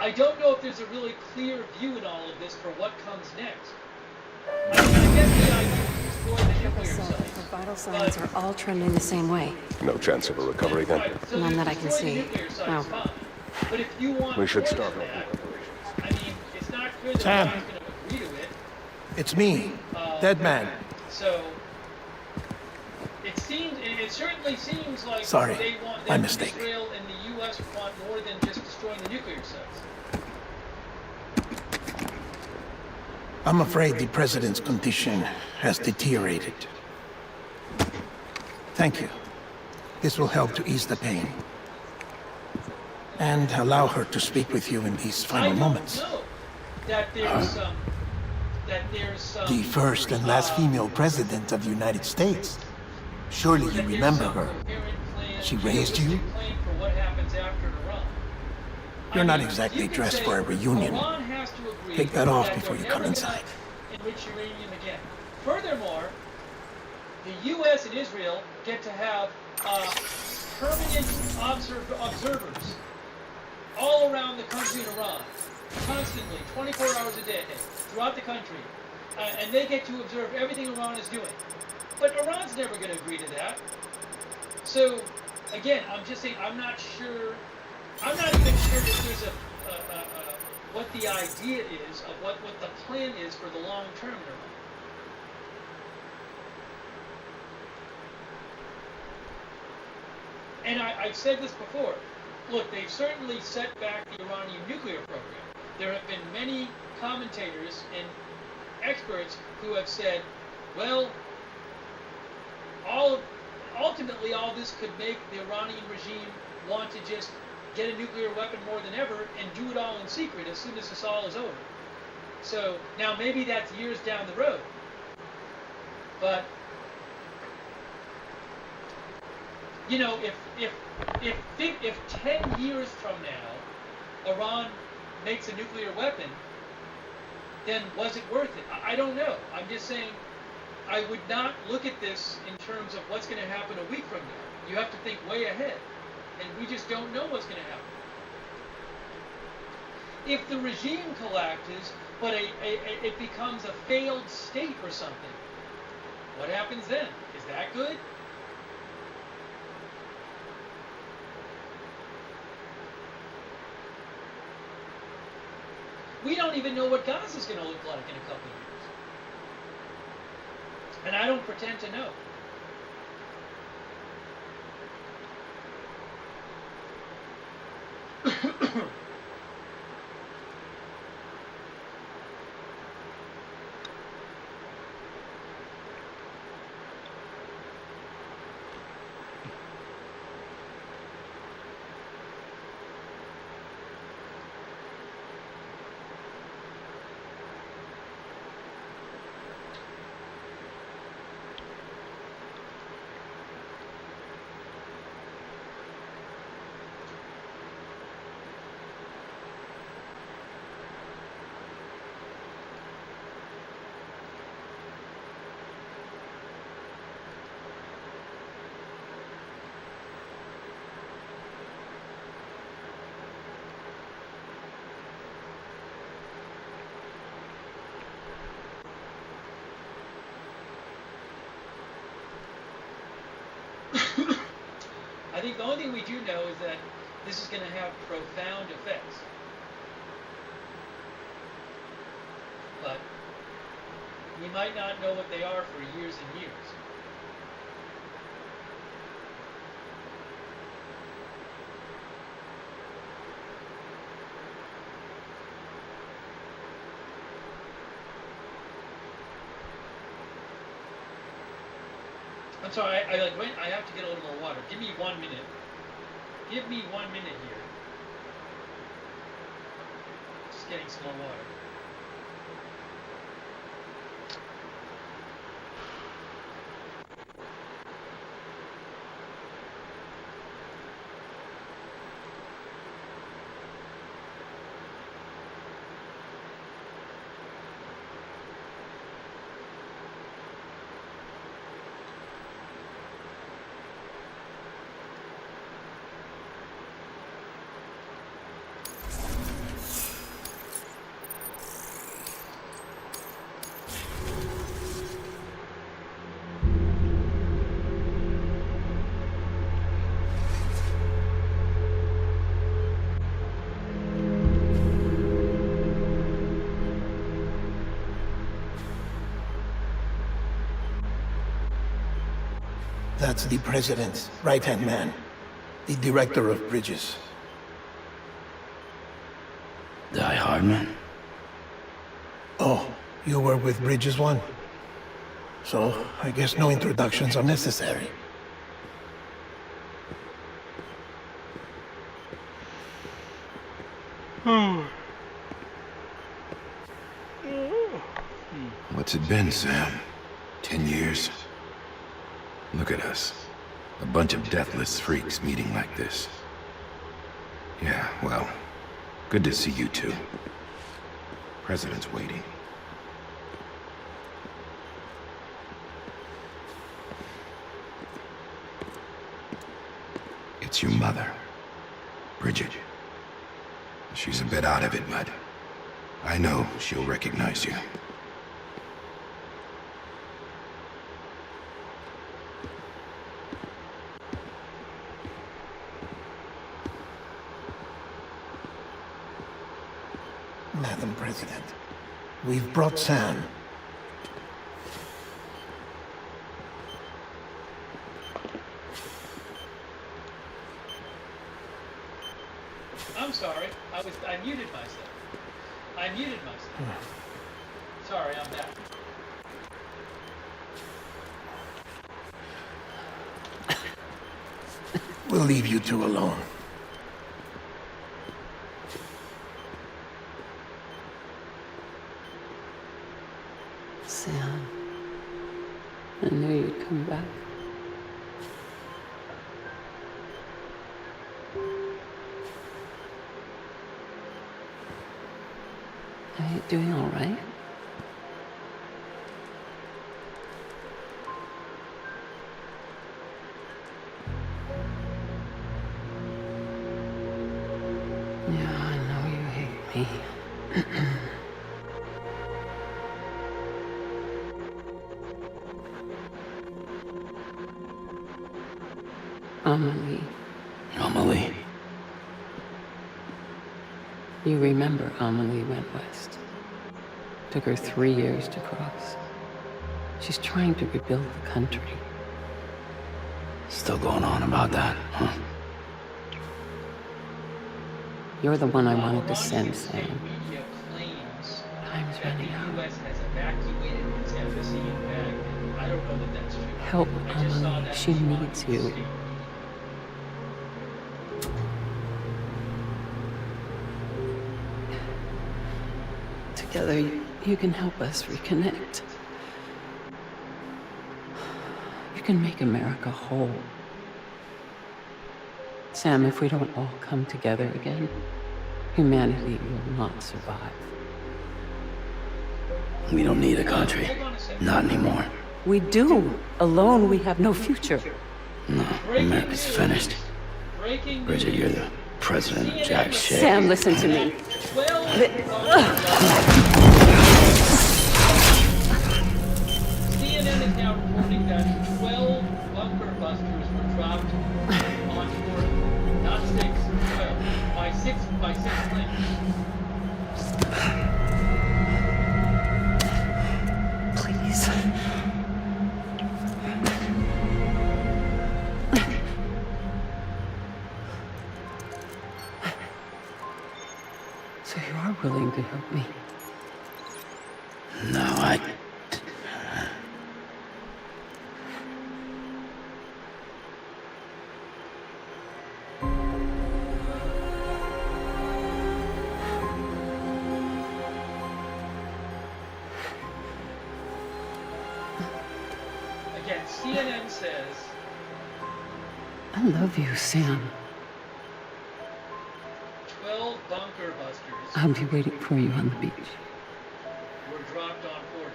I don't know if there's a really clear view in all of this for what comes next. I guess the idea is to destroy the nuclear sites. The vital signs are all trending the same way. No chance of a recovery then? So None that I can see. No. But if you want We should start that, I mean, it's not clear that Sam. Iran's going to agree to it. It's me, Dead Man. So it certainly seems like Sorry, they want my mistake. Israel and the U.S. want more than just destroying the nuclear sites. I'm afraid the president's condition has deteriorated. Thank you. This will help to ease the pain. And allow her to speak with you in these final moments. Know that there's The first and last female president of the United States. Surely you remember her. She raised you? You're not exactly dressed for a reunion. Take that off before you come inside. Enrich uranium again. Furthermore, the U.S. and Israel get to have permanent observers all around the country in Iran, constantly, 24 hours a day, throughout the country, and they get to observe everything Iran is doing. But Iran's never going to agree to that. So, again, I'm just saying, I'm not even sure if there's what the idea is of what the plan is for the long term in Iran. And I've said this before. Look, they've certainly set back the Iranian nuclear program. There have been many commentators and experts who have said, well, ultimately all this could make the Iranian regime want to just get a nuclear weapon more than ever and do it all in secret as soon as this all is over. So now maybe that's years down the road. But you know, if 10 years from now Iran makes a nuclear weapon, then was it worth it? I don't know. I'm just saying I would not look at this in terms of what's going to happen a week from now. You have to think way ahead. And we just don't know what's going to happen. If the regime collapses, but it becomes a failed state or something, what happens then? Is that good? We don't even know what Gaza's going to look like in a couple of years. And I don't pretend to know. think the only thing we do know is that this is going to have profound effects. But we might not know what they are for years and years. I'm sorry, I have to get a little more water. Give me 1 minute. Give me 1 minute here. Just getting some more water. That's the president's right-hand man, the director of bridges. Die Hardman? Oh, you were with Bridges 1? So, I guess no introductions are necessary. What's it been, Sam? 10 years? Look at us. A bunch of deathless freaks meeting like this. Yeah, well, good to see you two. President's waiting. It's your mother, Bridget. She's a bit out of it, but I know she'll recognize you. Madam President, we've brought Sam. I'm sorry. I muted myself. Sorry, I'm back. We'll leave you two alone. Sam, I knew you'd come back. Are you doing all right? Yeah, I know you hate me. Amelie. You remember Amelie went west. Took her 3 years to cross. She's trying to rebuild the country. Still going on about that, huh? You're the one I wanted to send, Sam. Time's running out. Help Amelie. She needs you. Together, you can help us reconnect. You can make America whole. Sam, if we don't all come together again, humanity will not survive. We don't need a country. Not anymore. We do. Alone, we have no future. No, America's finished. Bridget, you're the president of jack shit. Sam, listen to me. CNN is now reporting that 12 bunker busters were dropped on willing to help me. No, I... Again, CNN says I love you, Sam. 12 bunker busters I'll be waiting for you on the beach. were dropped on board.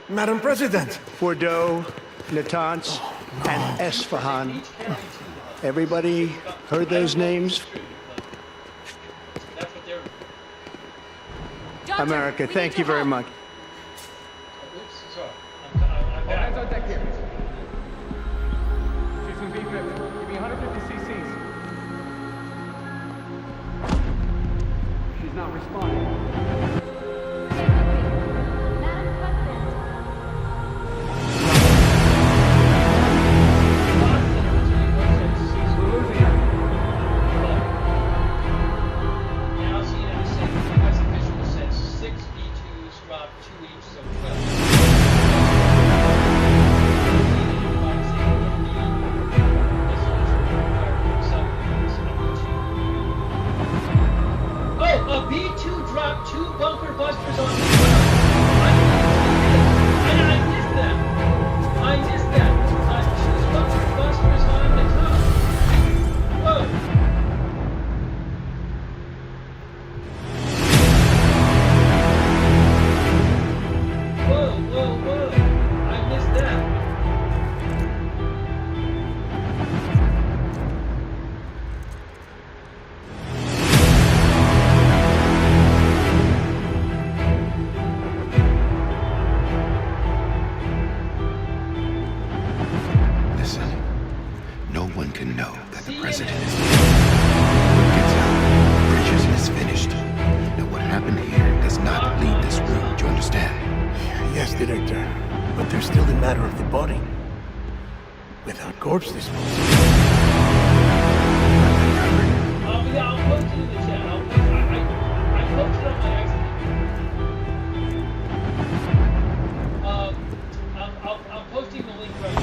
Madam President! Bordeaux, Natanz, and Esfahan. Everybody heard those names? That's what they're. America, thank you very much. Oops, sorry. I'm back. Hands on deck here. She's in B-50. Give me 150 cc's. She's not responding. Now CNN is saying U.S. officials said 6 B-2s dropped 2 each, so 12. Oh, a B-2 dropped 2 bunker busters on the ground. I missed that. I missed that. 2 bunker busters on the top. Whoa. Whoa, whoa, whoa. I missed that. Listen, no one can know that the president is dead. Gets out, Bridges is finished. Now what happened here does not leave this room, do you understand? Yes, Director. But there's still the matter of the body. Without corpse disposal. Yeah, I'll post it in the chat. I posted on my accident. I'm posting the link right now.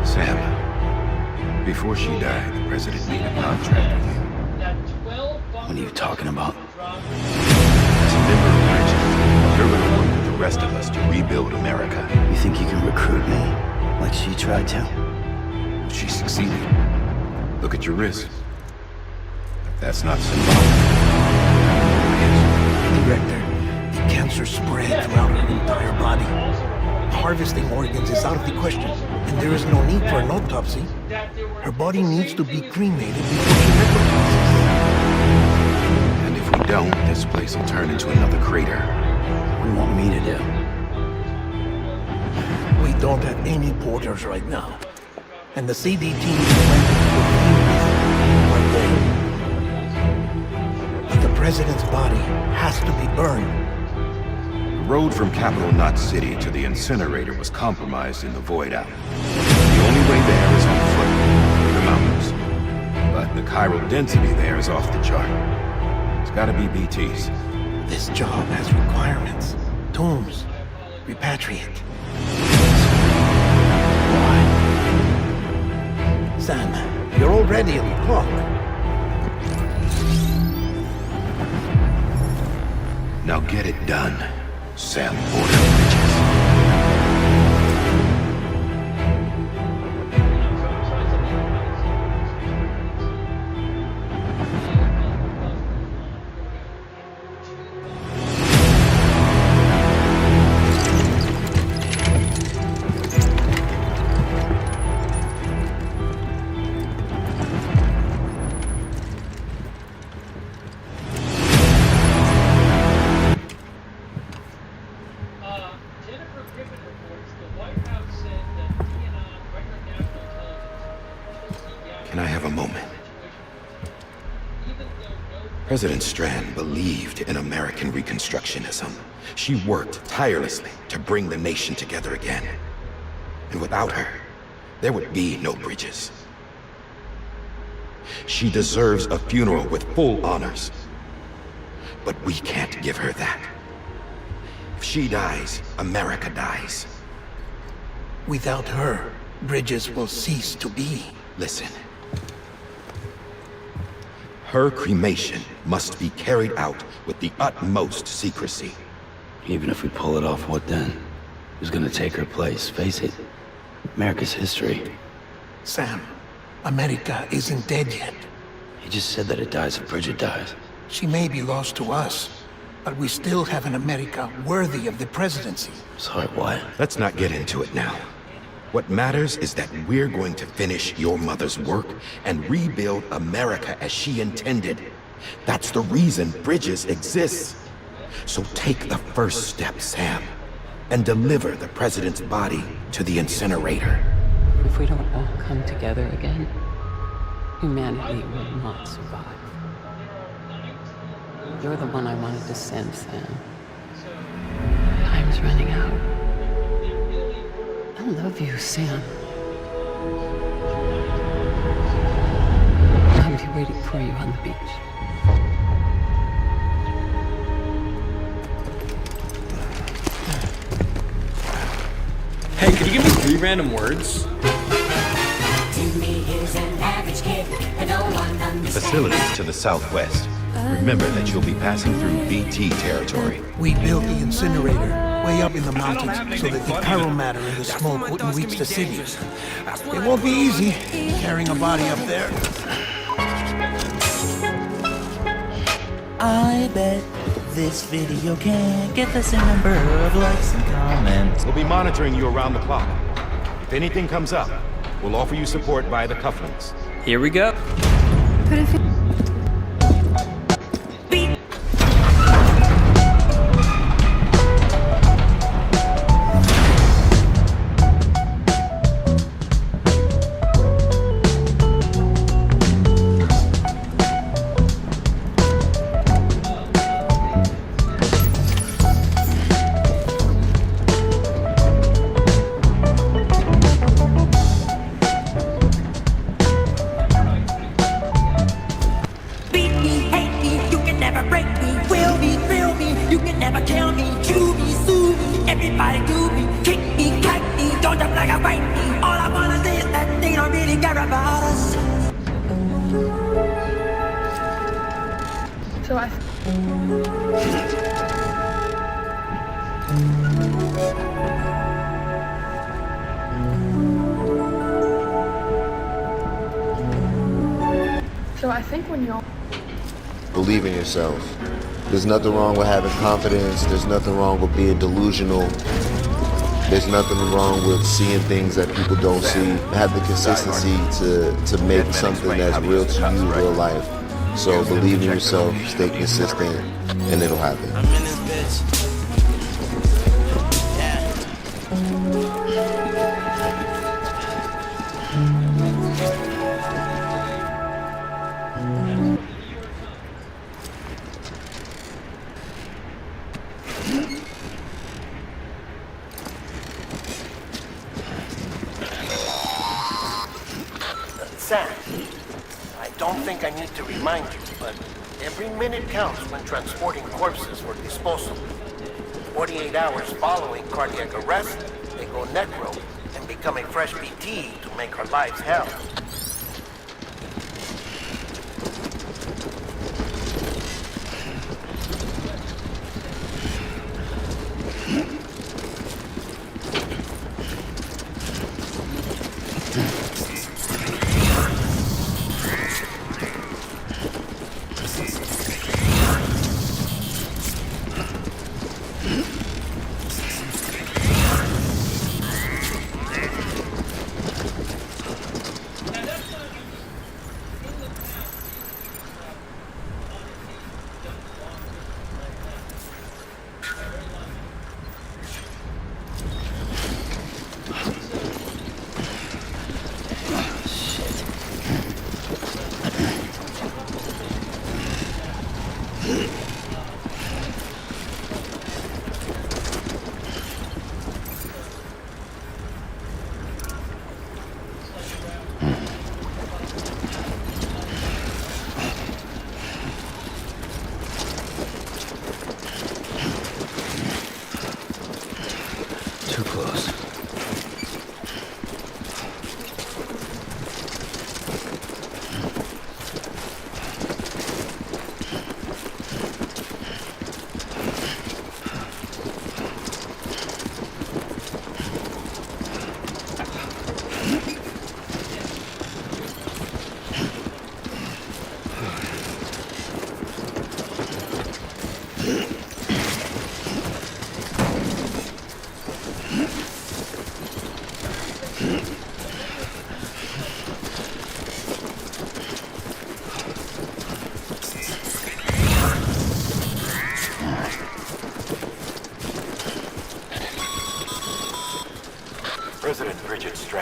Sam, before she died, the president made a contract with you. That 12 What are you talking about? As a member of Bridges, you're gonna work with the rest of us to rebuild America. You think you can recruit me, like she tried to? She succeeded. Look at your wrist. If that's not symbolic, Director, the cancer spread throughout her entire body. Harvesting organs is out of the question, and there is no need for an autopsy. Her body needs to be cremated before she necrotizes. And if we don't, this place will turn into another crater. What do you want me to do? We don't have any porters right now. And the CD team went into the field are dead. But the president's body has to be burned. The road from Capital Knot City to the incinerator was compromised in the void out. The only way there is on foot, through the mountains. But the chiral density there is off the chart. It's gotta be BTs. This job has requirements. Tombs. Repatriate. Sam, you're already on the clock. Now get it done, Sam Porter Bridges. Can I have a moment? President Strand believed in American Reconstructionism. She worked tirelessly to bring the nation together again. And without her, there would be no bridges. She deserves a funeral with full honors. But we can't give her that. If she dies, America dies. Without her, bridges will cease to be. Listen. Her cremation must be carried out with the utmost secrecy. Even if we pull it off, what then? Who's gonna take her place? Face it, America's history. Sam, America isn't dead yet. He just said that it dies if Bridget dies. She may be lost to us, but we still have an America worthy of the presidency. Sorry, what? Let's not get into it now. What matters is that we're going to finish your mother's work and rebuild America as she intended. That's the reason Bridges exists. So take the first step, Sam, and deliver the president's body to the incinerator. If we don't all come together again, humanity will not survive. You're the one I wanted to send, Sam. Time's running out. I love you, Sam. I'll be waiting for you on the beach. Hey, could you give me 3 random words? Facilities to the southwest. Remember that you'll be passing through BT territory. We built the incinerator way up in the mountains so that the chiral matter in the smoke wouldn't reach the city. It won't be easy carrying a body up there. I bet this video can get the same number of likes and comments. We'll be monitoring you around the clock. If anything comes up, we'll offer you support via the cufflinks. Here we go. I think when you're... Believe in yourself. There's nothing wrong with having confidence. There's nothing wrong with being delusional. There's nothing wrong with seeing things that people don't see. Have the consistency to make something that's real to you real life. So believe in yourself, stay consistent, and it'll happen. I'm in this bitch. Sam, I don't think I need to remind you, but every minute counts when transporting corpses for disposal. 48 hours following cardiac arrest, they go necro and become a fresh BT to make our lives hell.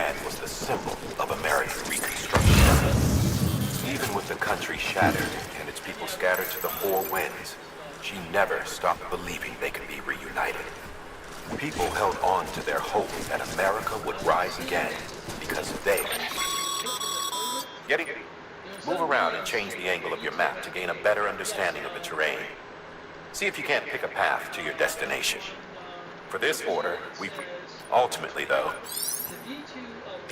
man was the symbol of American Reconstruction. Even with the country shattered and its people scattered to the four winds, she never stopped believing they could be reunited. People held on to their hope that America would rise again because they... Move around and change the angle of your map to gain a better understanding of the terrain. See if you can't pick a path to your destination. For this order, we... Ultimately, though... The D2,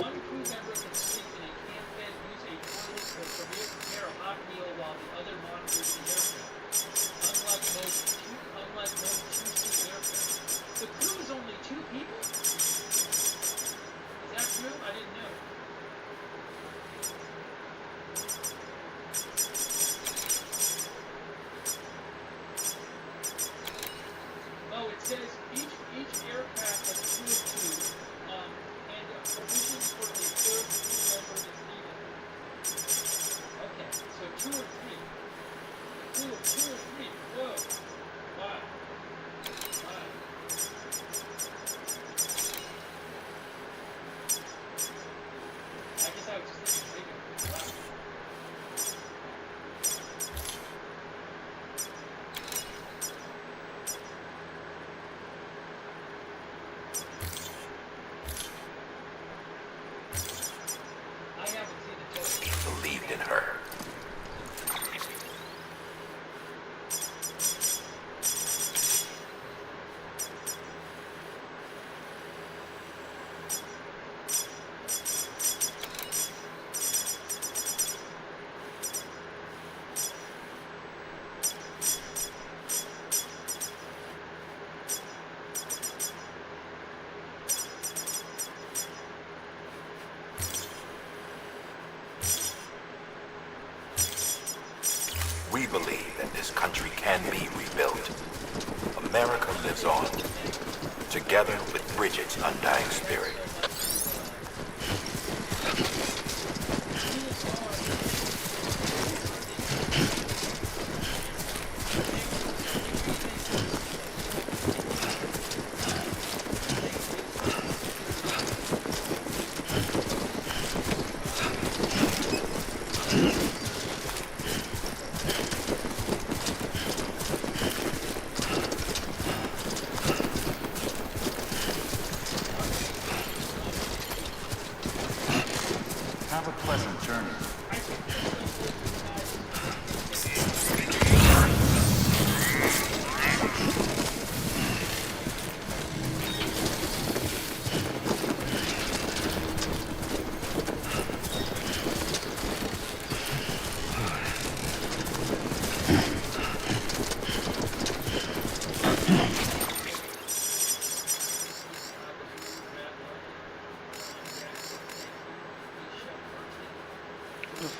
one crew member can sleep in a camp bed, use a toilet, or prepare a hot meal while the other monitors the aircraft. Unlike most two-seat aircraft. The crew is only 2 people? Is that true? I didn't know. Oh, it says each aircraft has a crew of 2, and provisions for a third crew member is needed. Okay, so 2 or 3. 2 or 3. Whoa. Wow. I guess I was just thinking bigger. Wow. Believed in her. We believe that this country can be rebuilt. America lives on, together with Bridget's undying spirit. Have a pleasant journey.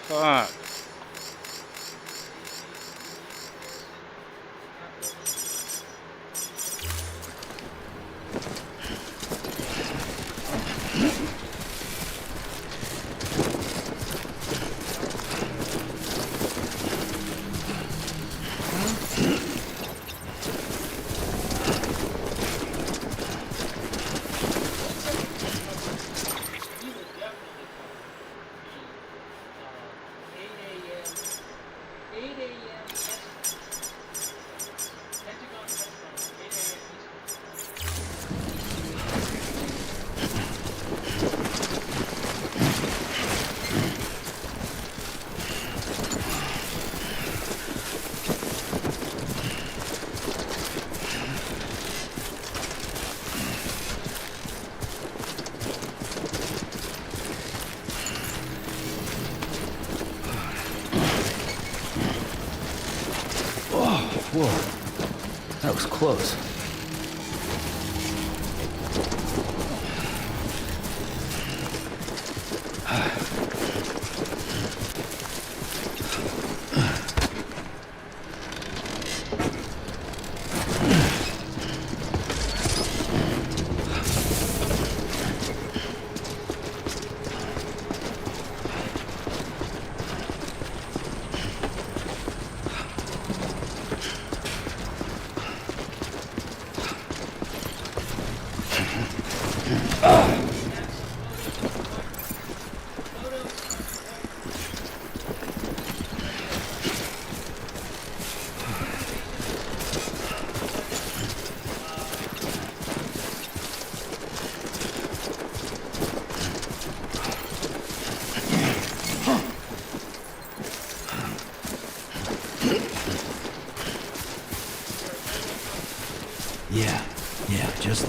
Fuck. Whoa, that was close.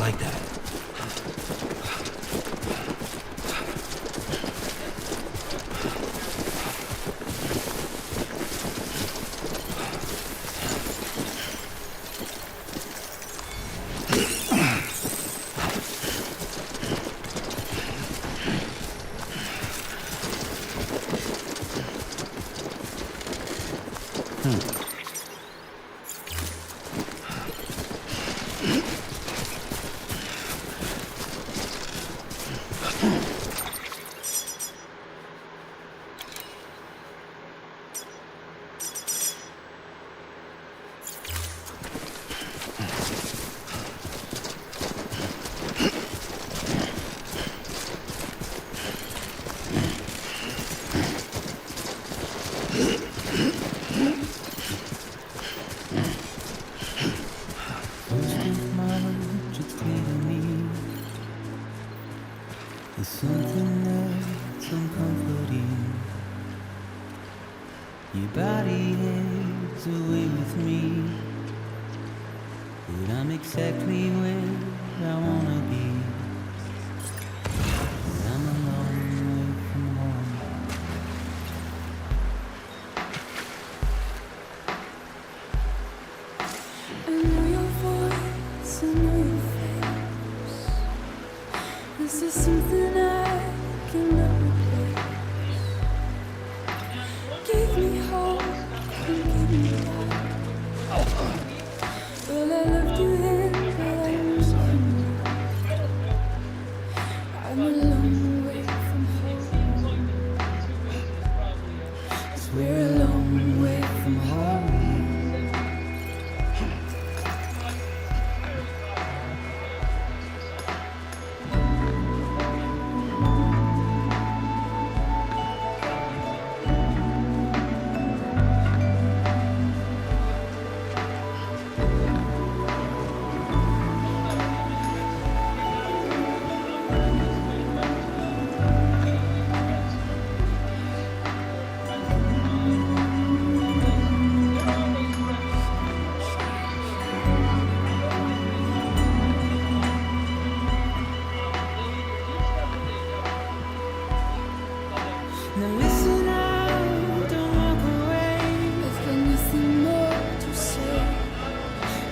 like that. There's something that's uncomforting. Your body heads away with me, but I'm exactly where I wanna be. But I'm a long way from home. I know your voice, I know your face. This is something I cannot replace. Give me hope and give me life. Well, I loved you then, but I'm sorry. I'm a long way from home. 'Cause we're a long way from home. Now listen out, don't walk away. I've got nothing more to say.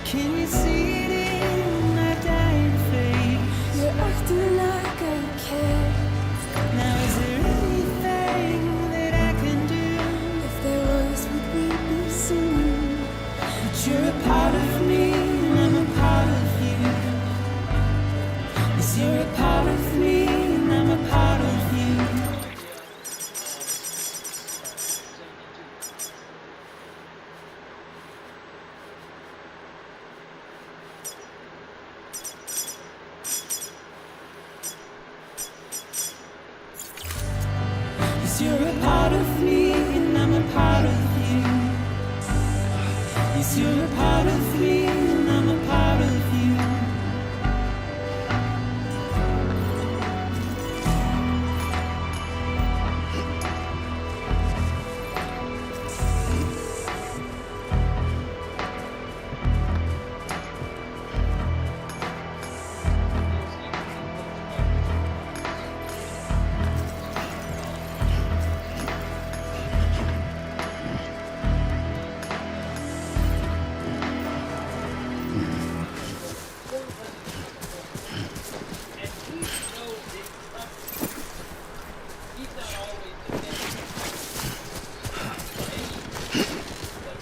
Can you see it in my dying face? You're acting like I care. Now is there anything that I can do? If there was, would we be singing? But you're a part of me and I'm a part of you. Yes, you're a part of me and I'm a part of you. Yes, you're a part of me and I'm a part of you. Yes, you're a part of me and I'm a part of you.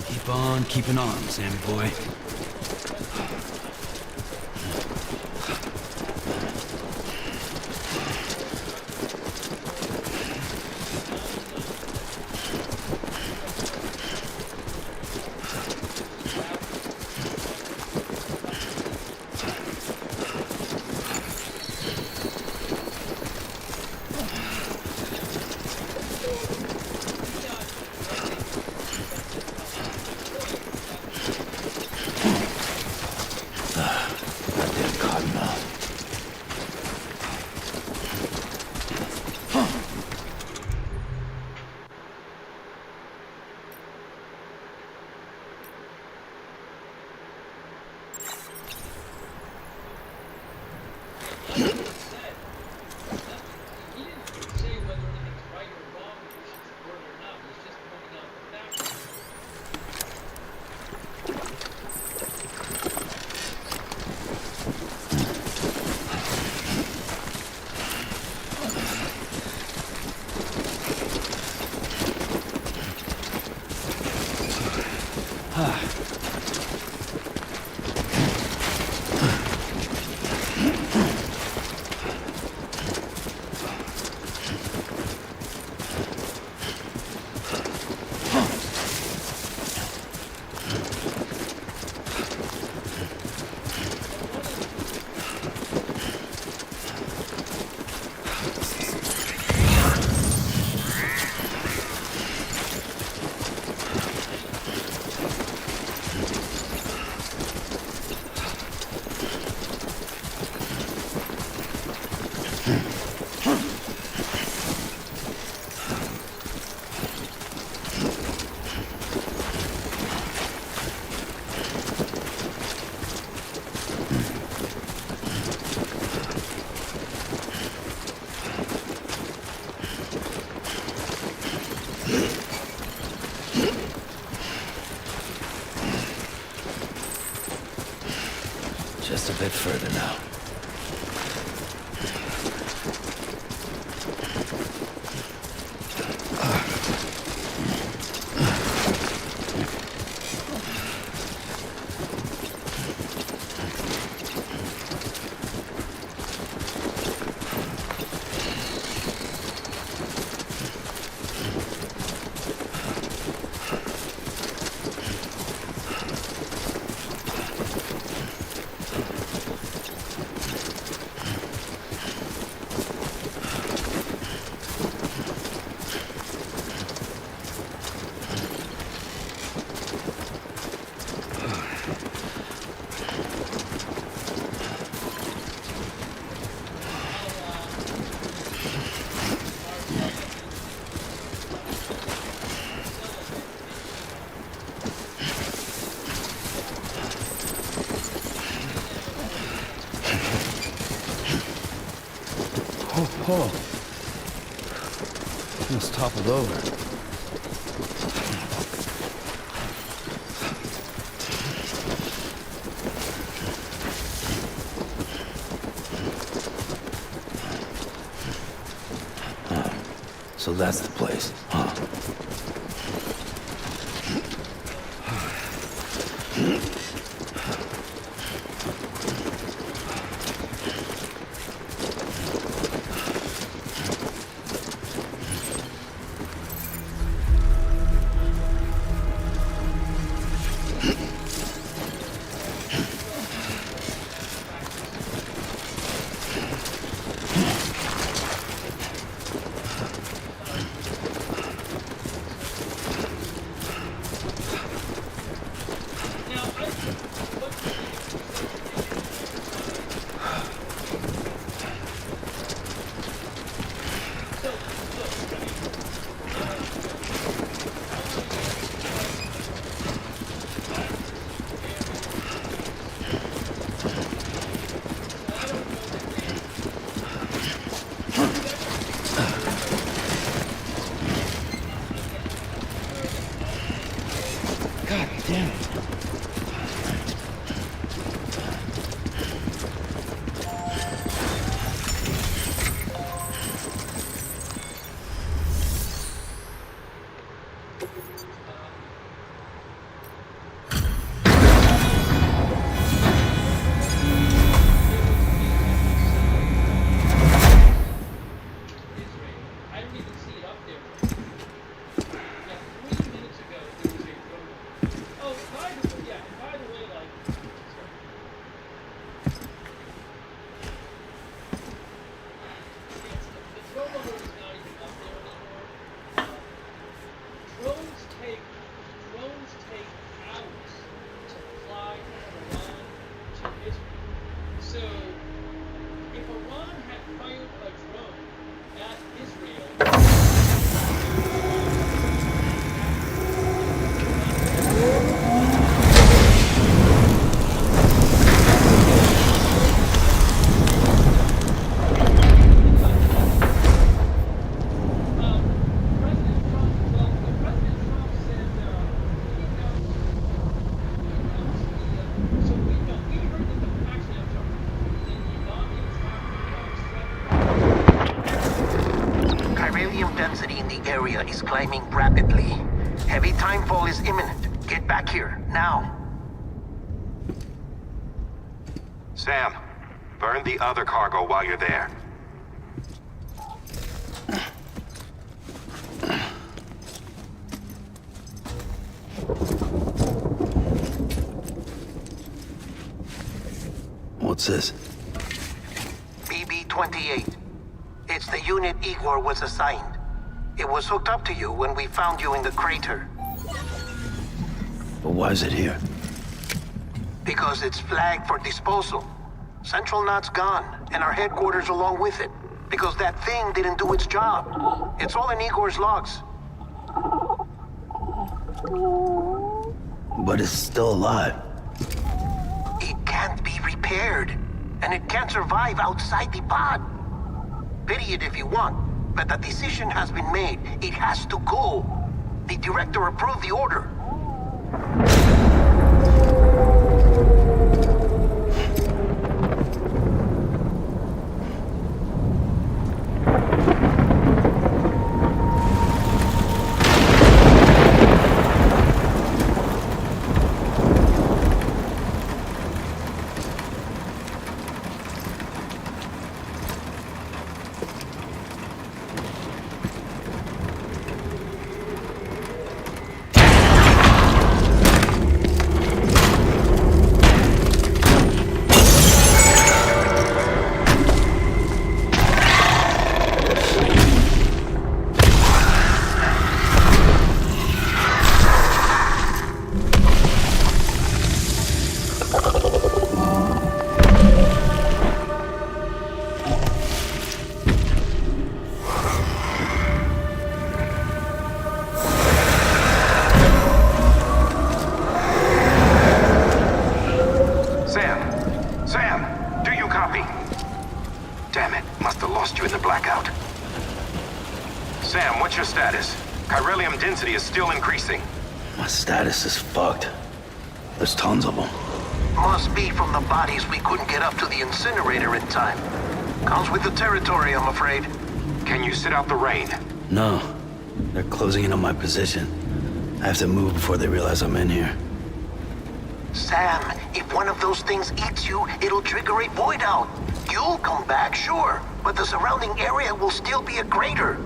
Keep on keeping on, Sammy boy. Just a bit further now. Oh. Almost toppled over. So that's the place, huh? God damn it. I didn't even see it up there. Yeah, 3 minutes ago there was a drone. Oh, by the way, like, the drone loader is not even up there anymore. Drones take hours to fly from Iran to Israel. So if Iran had fired a drone at Israel, Chiralium density in the area is climbing rapidly. Heavy timefall is imminent. Get back here, now. Sam, burn the other cargo while you're there. What's this? BB-28. It's the unit Igor was assigned. It was hooked up to you when we found you in the crater. But why is it here? Because it's flagged for disposal. Central Knot's gone, and our headquarters along with it. Because that thing didn't do its job. It's all in Igor's logs. But it's still alive. It can't be repaired. And it can't survive outside the pod. Pity it if you want. But the decision has been made. It has to go. The director approved the order. Sam, what's your status? Chiralium density is still increasing. My status is fucked. There's tons of them. Must be from the bodies we couldn't get up to the incinerator in time. Comes with the territory, I'm afraid. Can you sit out the rain? No. They're closing in on my position. I have to move before they realize I'm in here. Sam, if one of those things eats you, it'll trigger a void out. You'll come back, sure, but the surrounding area will still be a crater.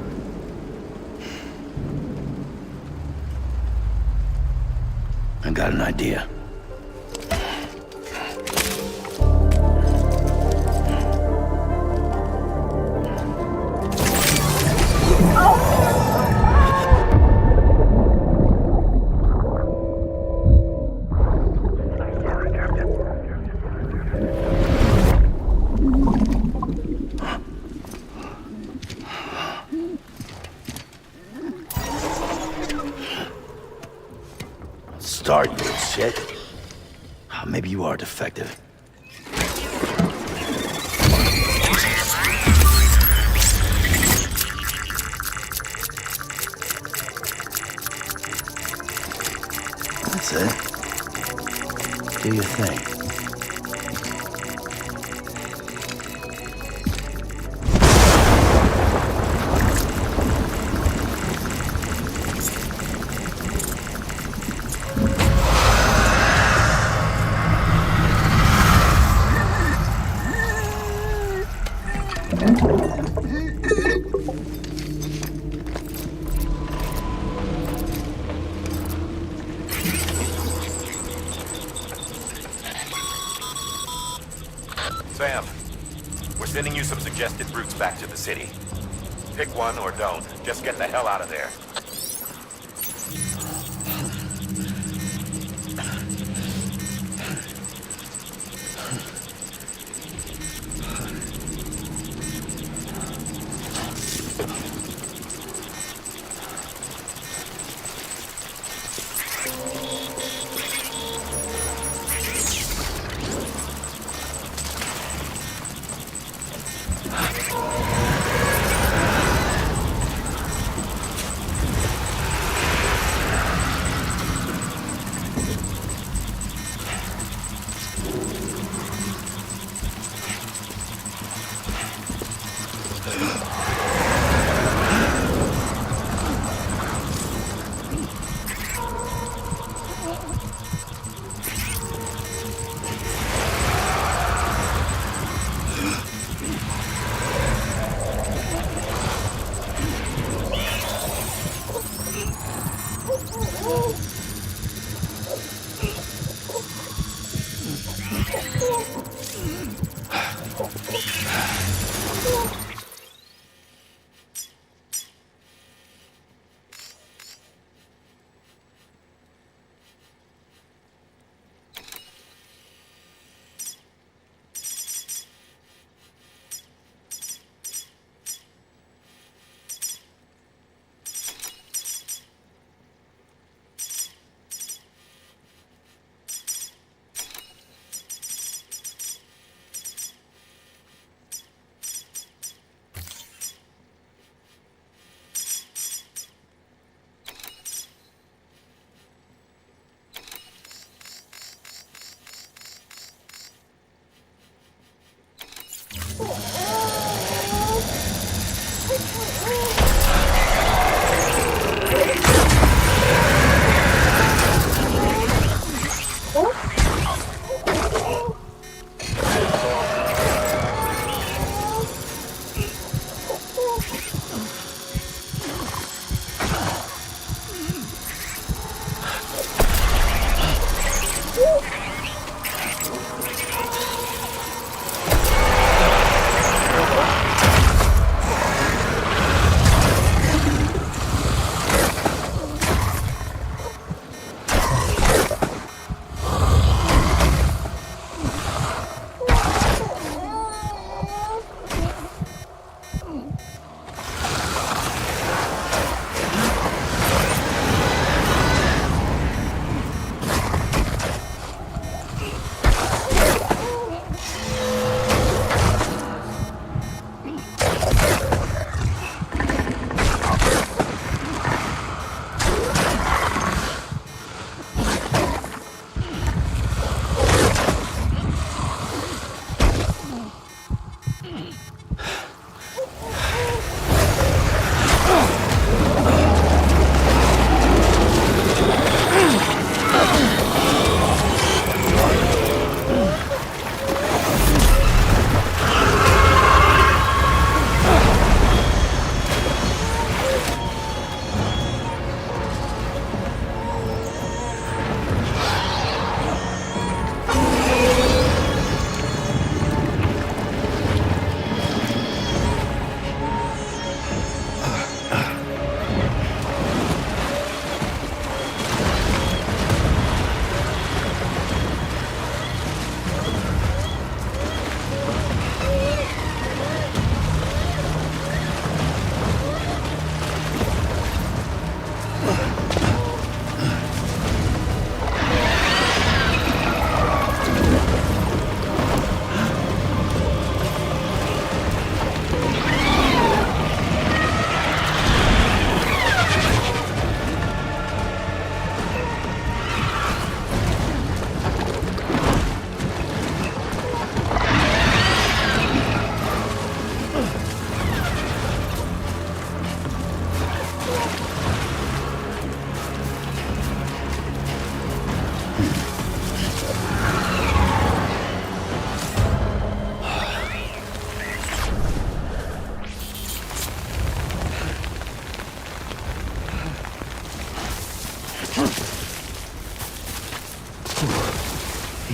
I got an idea. Start, you shit. Maybe you are defective. That's it. Do your thing. Sam, we're sending you some suggested routes back to the city. Pick one or don't. Just get the hell out of there.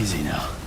Easy now.